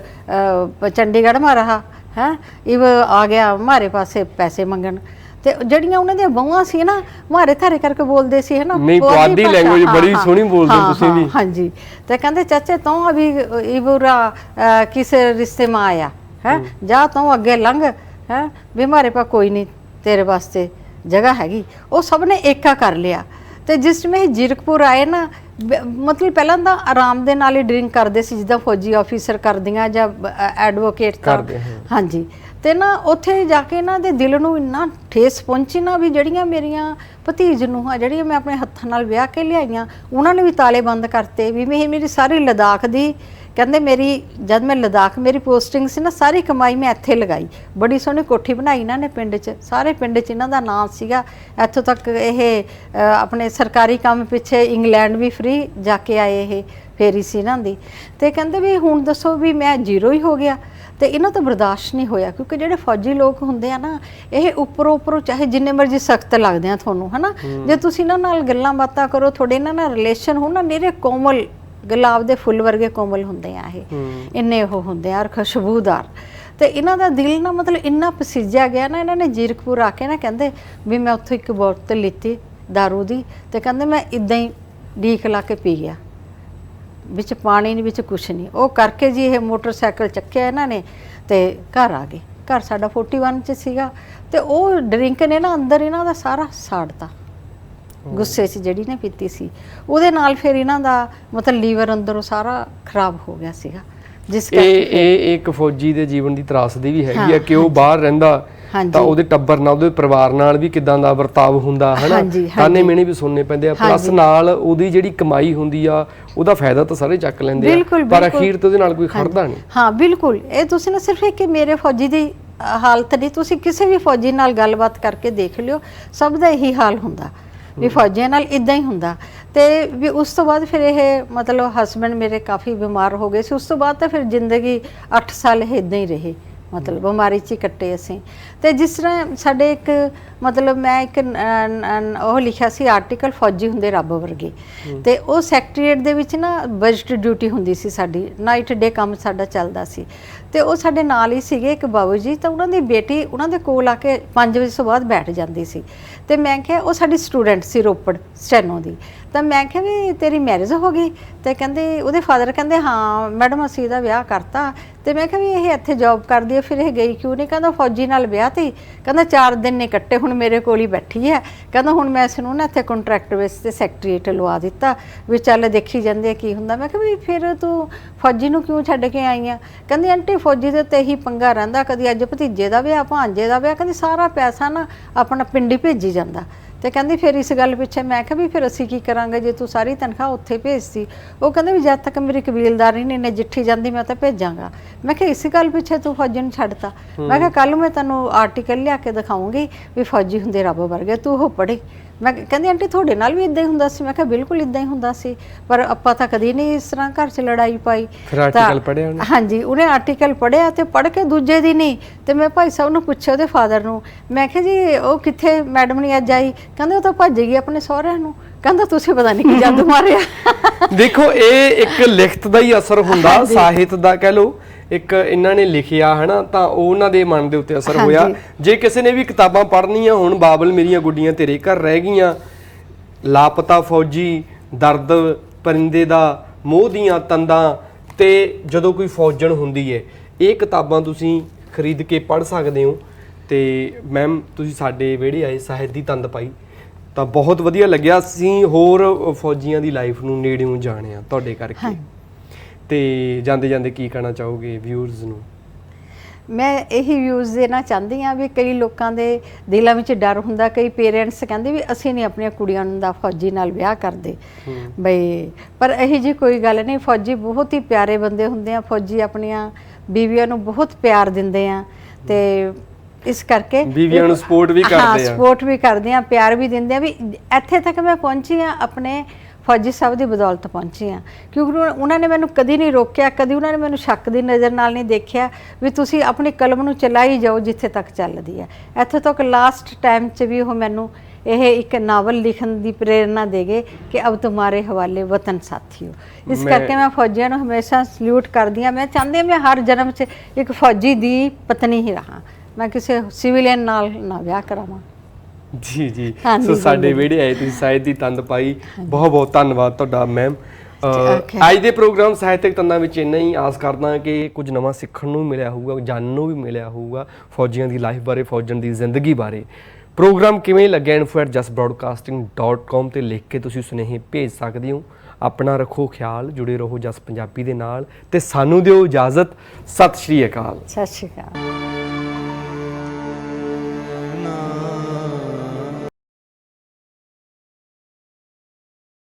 चंडीगढ़ में रहा है, इव आ गया हमारे पास पैसे मंगन। ਤੇ ਜਿਹੜੀਆਂ ਉਹਨਾਂ ਦੀਆਂ ਬਹੂਆਂ ਸੀ ਨਾ ਮਾਰੇ ਥਾਰੇ ਕਰਕੇ ਬੋਲਦੇ ਸੀ ਹੈ ਨਾ, ਨਹੀਂ ਪੁਆਧੀ ਲੈਂਗੁਏਜ ਬੜੀ ਸੋਹਣੀ ਬੋਲਦੇ ਤੁਸੀਂ ਵੀ। ਹਾਂਜੀ, ਤੇ ਕਹਿੰਦੇ ਚਾਚੇ ਤੂੰ ਅਭੀ ਇਬੂਰਾ ਕਿਸ ਰਿਸ਼ਤੇ में आया है, ਜਾ ਤੂੰ ਅੱਗੇ ਲੰਘ ਹੈ ਵੀ ਮਾਰੇ ਪਾ ਕੋਈ ਨਹੀਂ ਤੇਰੇ ਵਾਸਤੇ ਜਗ੍ਹਾ ਹੈਗੀ। ਉਹ ਸਭ ਨੇ ਏਕਾ ਕਰ ਲਿਆ। ਤੇ ਜਿਸ ਵਿੱਚ ਜੀਰਕਪੁਰ ਆਏ ਨਾ, ਮਤਲਬ ਪਹਿਲਾਂ ਤਾਂ ਆਰਾਮ ਦੇ ਨਾਲ ਹੀ ਡਰਿੰਕ ਕਰਦੇ ਸੀ ਜਿੱਦਾਂ ਫੌਜੀ ਆਫੀਸਰ ਕਰਦੀਆਂ ਜਾਂ ਐਡਵੋਕੇਟ ਕਰਦੇ। ਹਾਂਜੀ, ਤੇ ਨਾ ਉੱਥੇ ਜਾ ਕੇ ਇਹਨਾਂ ਦੇ ਦਿਲ ਨੂੰ ਇੰਨਾ ਠੇਸ ਪਹੁੰਚੀ ਨਾ ਵੀ ਜਿਹੜੀਆਂ ਮੇਰੀਆਂ ਭਤੀਜ ਨੂੰ ਆ ਜਿਹੜੀਆਂ ਮੈਂ ਆਪਣੇ ਹੱਥਾਂ ਨਾਲ ਵਿਆਹ ਕੇ ਲਿਆਈਆਂ, ਉਹਨਾਂ ਨੇ ਵੀ ਤਾਲੇ ਬੰਦ ਕਰਤੇ ਵੀ ਮੇਰੀ ਸਾਰੀ ਲਦਾਖ ਦੀ, ਕਹਿੰਦੇ ਮੇਰੀ ਜਦ ਮੈਂ ਲਦਾਖ ਮੇਰੀ ਪੋਸਟਿੰਗ ਸੀ ਨਾ, ਸਾਰੀ ਕਮਾਈ ਮੈਂ ਇੱਥੇ ਲਗਾਈ। ਬੜੀ ਸੋਹਣੀ ਕੋਠੀ ਬਣਾਈ ਇਹਨਾਂ ਨੇ ਪਿੰਡ 'ਚ, ਸਾਰੇ ਪਿੰਡ 'ਚ ਇਹਨਾਂ ਦਾ ਨਾਮ ਸੀਗਾ। ਇੱਥੋਂ ਤੱਕ ਇਹ ਆਪਣੇ ਸਰਕਾਰੀ ਕੰਮ ਪਿੱਛੇ ਇੰਗਲੈਂਡ ਵੀ ਫ੍ਰੀ ਜਾ ਕੇ ਆਏ, ਇਹ ਫੇਰੀ ਸੀ ਇਹਨਾਂ ਦੀ। ਤੇ ਕਹਿੰਦੇ ਵੀ ਹੁਣ ਦੱਸੋ ਵੀ ਮੈਂ ਜ਼ੀਰੋ ਹੀ ਹੋ ਗਿਆ। ਤੇ ਇਹਨਾਂ ਤੋਂ ਬਰਦਾਸ਼ਤ ਨਹੀਂ ਹੋਇਆ, ਕਿਉਂਕਿ ਜਿਹੜੇ ਫੌਜੀ ਲੋਕ ਹੁੰਦੇ ਆ ਨਾ, ਇਹ ਉੱਪਰੋਂ ਚਾਹੇ ਜਿੰਨੇ ਮਰਜ਼ੀ ਸਖਤ ਲੱਗਦੇ ਆ ਤੁਹਾਨੂੰ ਹੈ ਨਾ, ਜੇ ਤੁਸੀਂ ਇਹਨਾਂ ਨਾਲ ਗੱਲਾਂ ਬਾਤਾਂ ਕਰੋ, ਤੁਹਾਡੇ ਇਹਨਾਂ ਨਾਲ ਰਿਲੇਸ਼ਨ ਹੋਣ ਨਾ, ਨਿਰੇ ਕੋਮਲ ਗੁਲਾਬ ਦੇ ਫੁੱਲ ਵਰਗੇ ਕੋਮਲ ਹੁੰਦੇ ਆ ਇਹ, ਇੰਨੇ ਉਹ ਹੁੰਦੇ ਆ ਖੁਸ਼ਬੂਦਾਰ। ਤੇ ਇਹਨਾਂ ਦਾ ਦਿਲ ਨਾ ਮਤਲਬ ਇੰਨਾ ਪਸੀਜਿਆ ਗਿਆ ਨਾ, ਇਹਨਾਂ ਨੇ ਜੀਰਕਪੁਰ ਆ ਕੇ ਨਾ ਕਹਿੰਦੇ ਵੀ ਮੈਂ ਉੱਥੋਂ ਇੱਕ ਬੋਤਲ ਲਿੱਤੀ ਦਾਰੂ ਦੀ, ਤੇ ਕਹਿੰਦੇ ਮੈਂ ਇੱਦਾਂ ਹੀ ਡੀਕ ਲਾ ਕੇ ਪੀ ਗਿਆ, ਵਿੱਚ ਪਾਣੀ ਨਹੀਂ ਵਿੱਚ ਕੁਛ ਨਹੀਂ। ਉਹ ਕਰਕੇ ਜੀ ਇਹ ਮੋਟਰਸਾਈਕਲ ਚੱਕਿਆ ਇਹਨਾਂ ਨੇ ਤੇ ਘਰ ਆ ਗਏ। ਘਰ ਸਾਡਾ 41 'ਚ ਸੀਗਾ, ਤੇ ਉਹ ਡਰਿੰਕ ਨੇ ਨਾ ਅੰਦਰ ਇਹਨਾਂ ਦਾ ਸਾਰਾ ਸਾੜਤਾ, ਗੁੱਸੇ 'ਚ ਜਿਹੜੀ ਨੇ ਪੀਤੀ ਸੀ ਉਹਦੇ ਨਾਲ। ਫਿਰ ਇਹਨਾਂ ਦਾ ਮਤਲਬ ਲੀਵਰ ਅੰਦਰੋਂ ਸਾਰਾ ਖਰਾਬ ਹੋ ਗਿਆ ਸੀਗਾ। ਜਿਸ ਕਰਕੇ ਇਹ ਇੱਕ ਫੌਜੀ ਦੇ ਜੀਵਨ ਦੀ ਤਰਾਸਦੀ ਵੀ ਹੈਗੀ ਆ ਕਿ ਉਹ ਬਾਹਰ ਰਹਿੰਦਾ ਤਾਂ ਉਹਦੇ ਟੱਬਰ ਨਾਲ, ਉਹਦੇ ਪਰਿਵਾਰ ਨਾਲ ਵੀ ਕਿਦਾਂ ਦਾ ਵਰਤਾਵ ਹੁੰਦਾ ਹੈ ਨਾ, ਤਾਨੇ ਮਿਹਣੇ ਵੀ ਸੁਣਨੇ ਪੈਂਦੇ ਆ, ਪਲੱਸ ਨਾਲ ਉਹਦੀ ਜਿਹੜੀ ਕਮਾਈ ਹੁੰਦੀ ਆ ਉਹਦਾ ਫਾਇਦਾ ਤਾਂ ਸਾਰੇ ਚੱਕ ਲੈਂਦੇ ਆ, ਪਰ ਅਖੀਰ ਤੇ ਉਹਦੇ ਨਾਲ ਕੋਈ ਖੜਦਾ ਨਹੀਂ। ਹਾਂ ਬਿਲਕੁਲ, ਇਹ ਤੁਸੀਂ ਨਾ ਸਿਰਫ ਕਿ ਮੇਰੇ ਫੌਜੀ ਦੀ ਹਾਲਤ ਨਹੀਂ, ਤੁਸੀਂ ਕਿਸੇ ਵੀ ਫੌਜੀ ਨਾਲ ਗੱਲਬਾਤ ਕਰਕੇ ਦੇਖ ਲਿਓ, ਸਭ ਦਾ ਇਹੀ ਹਾਲ ਹੁੰਦਾ ਵੀ ਫੌਜੀਆਂ ਨਾਲ ਇਦਾਂ ਹੀ ਹੁੰਦਾ। ਤੇ ਵੀ ਉਸ ਤੋਂ ਬਾਅਦ ਫਿਰ ਇਹ ਮਤਲਬ ਹਸਬੈਂਡ ਮੇਰੇ ਕਾਫੀ ਬਿਮਾਰ ਹੋ ਗਏ ਸੀ। ਉਸ ਤੋਂ ਬਾਅਦ ਤਾਂ ਫਿਰ ਜ਼ਿੰਦਗੀ 8 ਸਾਲ ਇਹ ਇਦਾਂ ਹੀ ਰਹੀ, ਮਤਲਬ ਬਿਮਾਰੀ 'ਚ ਹੀ ਕੱਟੇ ਅਸੀਂ। ਤੇ ਜਿਸ ਤਰ੍ਹਾਂ ਸਾਡੇ ਇੱਕ ਮਤਲਬ ਮੈਂ ਇੱਕ ਉਹ ਲਿਖਿਆ ਸੀ ਆਰਟੀਕਲ, ਫੌਜੀ ਹੁੰਦੇ ਰੱਬ ਵਰਗੇ। ਤੇ ਉਹ ਸੈਕਟਰੀਏਟ ਦੇ ਵਿੱਚ ਨਾ ਬਜਟ ਡਿਊਟੀ ਹੁੰਦੀ ਸੀ ਸਾਡੀ, ਨਾਈਟ ਡੇ ਕੰਮ ਸਾਡਾ ਚੱਲਦਾ ਸੀ। ਤੇ ਉਹ ਸਾਡੇ ਨਾਲ ਹੀ ਸੀਗੇ ਇੱਕ ਬਾਬੂ ਜੀ, ਤਾਂ ਉਹਨਾਂ ਦੀ ਬੇਟੀ ਉਹਨਾਂ ਦੇ ਕੋਲ ਆ ਕੇ 5 ਵਜੇ ਤੋਂ ਬਾਅਦ ਬੈਠ ਜਾਂਦੀ ਸੀ। ਤੇ ਮੈਂ ਕਿਹਾ, ਉਹ ਸਾਡੀ ਸਟੂਡੈਂਟ ਸੀ ਰੋਪੜ ਸਟੈਨੋ ਦੀ। ਤਾਂ ਮੈਂ ਕਿਹਾ ਵੀ ਤੇਰੀ ਮੈਰਿਜ ਹੋ ਗਈ? ਤੇ ਕਹਿੰਦੇ, ਉਹਦੇ ਫਾਦਰ ਕਹਿੰਦੇ ਹਾਂ ਮੈਡਮ ਅਸੀਂ ਇਹਦਾ ਵਿਆਹ ਕਰਤਾ। ਤੇ ਮੈਂ ਕਿਹਾ ਵੀ ਇਹ ਇੱਥੇ ਜੌਬ ਕਰਦੀ ਹੈ, ਫਿਰ ਇਹ ਗਈ ਕਿਉਂ ਨਹੀਂ? ਕਹਿੰਦਾ ਫੌਜੀ ਨਾਲ ਵਿਆਹ ਤੀ, ਕਹਿੰਦਾ 4 ਦਿਨ ਨਹੀਂ ਕੱਟੇ, ਹੁਣ ਮੇਰੇ ਕੋਲ ਹੀ ਬੈਠੀ ਹੈ। ਕਹਿੰਦਾ ਹੁਣ ਮੈਂ ਇਸ ਨੂੰ ਨਾ ਇੱਥੇ ਕੰਟਰੈਕਟ ਬੇਸ ਤੇ ਸੈਕਟਰੀਏਟ ਲਵਾ ਦਿੱਤਾ ਵੀ ਚੱਲ ਦੇਖੀ ਜਾਂਦੇ ਆ ਕੀ ਹੁੰਦਾ। ਮੈਂ ਕਿਹਾ ਵੀ ਫਿਰ ਤੂੰ ਫੌਜੀ ਨੂੰ ਕਿਉਂ ਛੱਡ ਕੇ ਆਈ ਆ? ਕਹਿੰਦੀ ਆਂਟੀ ਫੌਜੀ ਦੇ ਉੱਤੇ ਇਹੀ ਪੰਗਾ ਰਹਿੰਦਾ, ਕਦੀ ਅੱਜ ਭਤੀਜੇ ਦਾ ਵਿਆਹ, ਭਾਂਜੇ ਦਾ ਵਿਆਹ, ਕਹਿੰਦੀ ਸਾਰਾ ਪੈਸਾ ਨਾ ਆਪਣਾ ਪਿੰਡ ਹੀ ਭੇਜੀ ਜਾਂਦਾ। ਤੇ ਕਹਿੰਦੀ ਫਿਰ ਇਸ ਗੱਲ ਪਿੱਛੇ ਮੈਂ ਕਿਹਾ ਵੀ ਫਿਰ ਅਸੀਂ ਕੀ ਕਰਾਂਗੇ ਜੇ ਤੂੰ ਸਾਰੀ ਤਨਖਾਹ ਉੱਥੇ ਭੇਜਤੀ? ਉਹ ਕਹਿੰਦੇ ਵੀ ਜਦ ਤੱਕ ਮੇਰੀ ਕਬੀਲਦਾਰੀ ਨਹੀਂ ਨਜਿੱਠੀ ਜਾਂਦੀ ਮੈਂ ਤਾਂ ਭੇਜਾਂਗਾ। ਮੈਂ ਕਿਹਾ ਇਸ ਗੱਲ ਪਿੱਛੇ ਤੂੰ ਫੌਜੀ ਨੂੰ ਛੱਡਤਾ? ਮੈਂ ਕਿਹਾ ਕੱਲ ਮੈਂ ਤੈਨੂੰ ਆਰਟੀਕਲ ਲਿਆ ਕੇ ਦਿਖਾਉਂਗੀ ਵੀ ਫੌਜੀ ਹੁੰਦੇ ਰੱਬ ਵਰਗੇ, ਤੂੰ ਉਹ ਪੜ੍ਹੀ। ਮੈਂ ਕਹਿੰਦੀ ਆਂਟੀ ਤੁਹਾਡੇ ਨਾਲ ਵੀ ਇਦਾਂ ਹੀ ਹੁੰਦਾ ਸੀ? ਮੈਂ ਕਿਹਾ ਬਿਲਕੁਲ ਇਦਾਂ ਹੀ ਹੁੰਦਾ ਸੀ, ਪਰ ਆਪਾਂ ਤਾਂ ਕਦੀ ਨਹੀਂ ਇਸ ਤਰ੍ਹਾਂ ਘਰ 'ਚ ਲੜਾਈ ਪਾਈ। ਫਿਰ ਆਰਟੀਕਲ ਪੜ੍ਹਿਆ ਉਹਨੇ? ਹਾਂਜੀ, ਉਹਨੇ ਆਰਟੀਕਲ ਪੜ੍ਹਿਆ ਤੇ ਪੜ੍ਹ ਕੇ ਦੂਜੇ ਦਿਨ ਹੀ ਤੇ ਮੈਂ ਭਾਈ ਸਾਹਿਬ ਨੂੰ ਪੁੱਛਿਆ, ਉਹਦੇ ਫਾਦਰ ਨੂੰ, ਮੈਂ ਕਿਹਾ ਜੀ ਉਹ ਕਿੱਥੇ ਮੈਡਮ ਨਹੀਂ ਅੱਜ ਆਈ? ਕਹਿੰਦੇ ਉਹ ਤਾਂ ਭੱਜ ਗਈ ਆਪਣੇ ਸਹੁਰਿਆਂ ਨੂੰ। ਕਹਿੰਦਾ ਤੁਸੀਂ ਪਤਾ ਨਹੀਂ ਕੀ ਜਾਦੂ ਮਾਰਿਆ। ਦੇਖੋ ਇਹ ਇੱਕ ਲਿਖਤ ਦਾ ਹੀ ਅਸਰ ਹੁੰਦਾ, ਸਾਹਿਤ ਦਾ ਕਹਿ ਲਓ, ਇੱਕ ਇਹਨਾਂ ਨੇ ਲਿਖਿਆ ਹੈ ਨਾ, ਤਾਂ ਉਹਨਾਂ ਦੇ ਮਨ ਦੇ ਉੱਤੇ ਅਸਰ ਹੋਇਆ। ਜੇ ਕਿਸੇ ਨੇ ਵੀ ਕਿਤਾਬਾਂ ਪੜ੍ਹਨੀਆਂ ਹੁਣ, ਬਾਬਲ ਮੇਰੀਆਂ ਗੁੱਡੀਆਂ ਤੇਰੇ ਘਰ ਰਹਿ ਗਈਆਂ, ਲਾਪਤਾ ਫੌਜੀ, ਦਰਦ ਪਰਿੰਦੇ ਦਾ, ਮੋਹ ਦੀਆਂ ਤੰਦਾਂ, ਤੇ ਜਦੋਂ ਕੋਈ ਫੌਜਣ ਹੁੰਦੀ ਹੈ, ਇਹ ਕਿਤਾਬਾਂ ਤੁਸੀਂ ਖਰੀਦ ਕੇ ਪੜ੍ਹ ਸਕਦੇ ਹੋ। ਤੇ ਮੈਮ ਤੁਸੀਂ ਸਾਡੇ ਵਿਹੜੇ ਆਏ, ਸਾਹਿਤ ਦੀ ਤੰਦ ਪਾਈ, ਤਾਂ ਬਹੁਤ ਵਧੀਆ ਲੱਗਿਆ। ਅਸੀਂ ਹੋਰ ਫੌਜੀਆਂ ਦੀ ਲਾਈਫ ਨੂੰ ਨੇੜਿਓਂ ਜਾਣਿਆ ਤੁਹਾਡੇ ਕਰਕੇ। ਤੇ ਜਾਂਦੇ ਜਾਂਦੇ ਕੀ ਕਹਿਣਾ ਚਾਹੋਗੇ ਵਿਊਅਰਸ ਨੂੰ? ਮੈਂ ਇਹੀ ਵਿਊਜ਼ ਦੇਣਾ ਚਾਹੁੰਦੀ ਹਾਂ ਵੀ ਕਈ ਲੋਕਾਂ ਦੇ ਦਿਲਾਂ ਵਿੱਚ ਡਰ ਹੁੰਦਾ, ਕਈ ਪੇਰੈਂਟਸ ਕਹਿੰਦੇ ਵੀ ਅਸੀਂ ਨਹੀਂ ਆਪਣੀਆਂ ਕੁੜੀਆਂ ਨੂੰ ਦਾ ਫੌਜੀ ਨਾਲ ਵਿਆਹ ਕਰਦੇ ਬਈ, ਪਰ ਇਹੀ ਜੀ ਕੋਈ ਗੱਲ ਨਹੀਂ। ਫੌਜੀ ਬਹੁਤ ਹੀ ਪਿਆਰੇ ਬੰਦੇ ਹੁੰਦੇ ਆ, ਫੌਜੀ ਆਪਣੀਆਂ ਬੀਵੀਆਂ ਨੂੰ ਬਹੁਤ ਪਿਆਰ ਦਿੰਦੇ ਆ, ਤੇ ਇਸ ਕਰਕੇ ਬੀਵੀਆਂ ਨੂੰ ਸਪੋਰਟ ਵੀ ਕਰਦੇ ਆ। ਹਾਂ, ਸਪੋਰਟ ਵੀ ਕਰਦੇ ਆ, ਪਿਆਰ ਵੀ ਦਿੰਦੇ ਆ। ਵੀ ਇੱਥੇ ਤੱਕ ਮੈਂ ਪਹੁੰਚੀ ਆ ਆਪਣੇ ਫੌਜੀ ਸਾਹਿਬ ਦੀ ਬਦੌਲਤ ਪਹੁੰਚੀ ਆ, ਕਿਉਂਕਿ ਉਹਨਾਂ ਨੇ ਮੈਨੂੰ ਕਦੀ ਨਹੀਂ ਰੋਕਿਆ, ਕਦੀ ਉਹਨਾਂ ਨੇ ਮੈਨੂੰ ਸ਼ੱਕ ਦੀ ਨਜ਼ਰ ਨਾਲ ਨਹੀਂ ਦੇਖਿਆ ਵੀ ਤੁਸੀਂ ਆਪਣੀ ਕਲਮ ਨੂੰ ਚਲਾਈ ਜਾਓ ਜਿੱਥੇ ਤੱਕ ਚੱਲਦੀ ਹੈ। ਇੱਥੇ ਤੱਕ ਲਾਸਟ ਟਾਈਮ 'ਚ ਵੀ ਉਹ ਮੈਨੂੰ ਇਹ ਇੱਕ ਨਾਵਲ ਲਿਖਣ ਦੀ ਪ੍ਰੇਰਨਾ ਦੇ ਗਏ ਕਿ ਅਬ ਤੁਮਾਰੇ ਹਵਾਲੇ ਵਤਨ ਸਾਥੀਓ। ਇਸ ਕਰਕੇ ਮੈਂ ਫੌਜੀਆਂ ਨੂੰ ਹਮੇਸ਼ਾ ਸਲੂਟ ਕਰਦੀ ਹਾਂ। ਮੈਂ ਚਾਹੁੰਦੀ ਹਾਂ ਮੈਂ ਹਰ ਜਨਮ 'ਚ ਇੱਕ ਫੌਜੀ ਦੀ ਪਤਨੀ ਹੀ ਰਹਾਂ, ਮੈਂ ਕਿਸੇ ਸਿਵਲੀਅਨ ਨਾਲ ਨਾ ਵਿਆਹ ਕਰਾਵਾਂ। ਜੀ ਜੀ, ਸੋ ਸਾਡੇ ਵਿਹੜੇ ਆਏ, ਤੁਸੀਂ ਸਾਹਿਤ ਦੀ ਤੰਦ ਪਾਈ, ਬਹੁਤ ਬਹੁਤ ਧੰਨਵਾਦ ਤੁਹਾਡਾ ਮੈਮ। ਅੱਜ ਦੇ ਪ੍ਰੋਗਰਾਮ ਸਾਹਿਤਕ ਤੰਦਾਂ ਵਿੱਚ ਇੰਨਾ ਹੀ। ਆਸ ਕਰਦਾ ਕਿ ਕੁਝ ਨਵਾਂ ਸਿੱਖਣ ਨੂੰ ਮਿਲਿਆ ਹੋਊਗਾ, ਜਾਣਨ ਨੂੰ ਵੀ ਮਿਲਿਆ ਹੋਊਗਾ ਫੌਜੀਆਂ ਦੀ ਲਾਈਫ ਬਾਰੇ, ਫੌਜਣ ਦੀ ਜ਼ਿੰਦਗੀ ਬਾਰੇ। ਪ੍ਰੋਗਰਾਮ ਕਿਵੇਂ ਲੱਗਿਆ info@justbroadcasting.com ਤੇ ਲਿਖ ਕੇ ਤੁਸੀਂ ਸੁਨੇਹੇ ਭੇਜ ਸਕਦੇ ਹੋ। ਆਪਣਾ ਰੱਖੋ ਖਿਆਲ, ਜੁੜੇ ਰਹੋ ਜਸ ਪੰਜਾਬੀ ਦੇ ਨਾਲ, ਤੇ ਸਾਨੂੰ ਦਿਓ ਇਜਾਜ਼ਤ। ਸਤਿ ਸ਼੍ਰੀ ਅਕਾਲ। ਸਤਿ ਸ਼੍ਰੀ ਅਕਾਲ।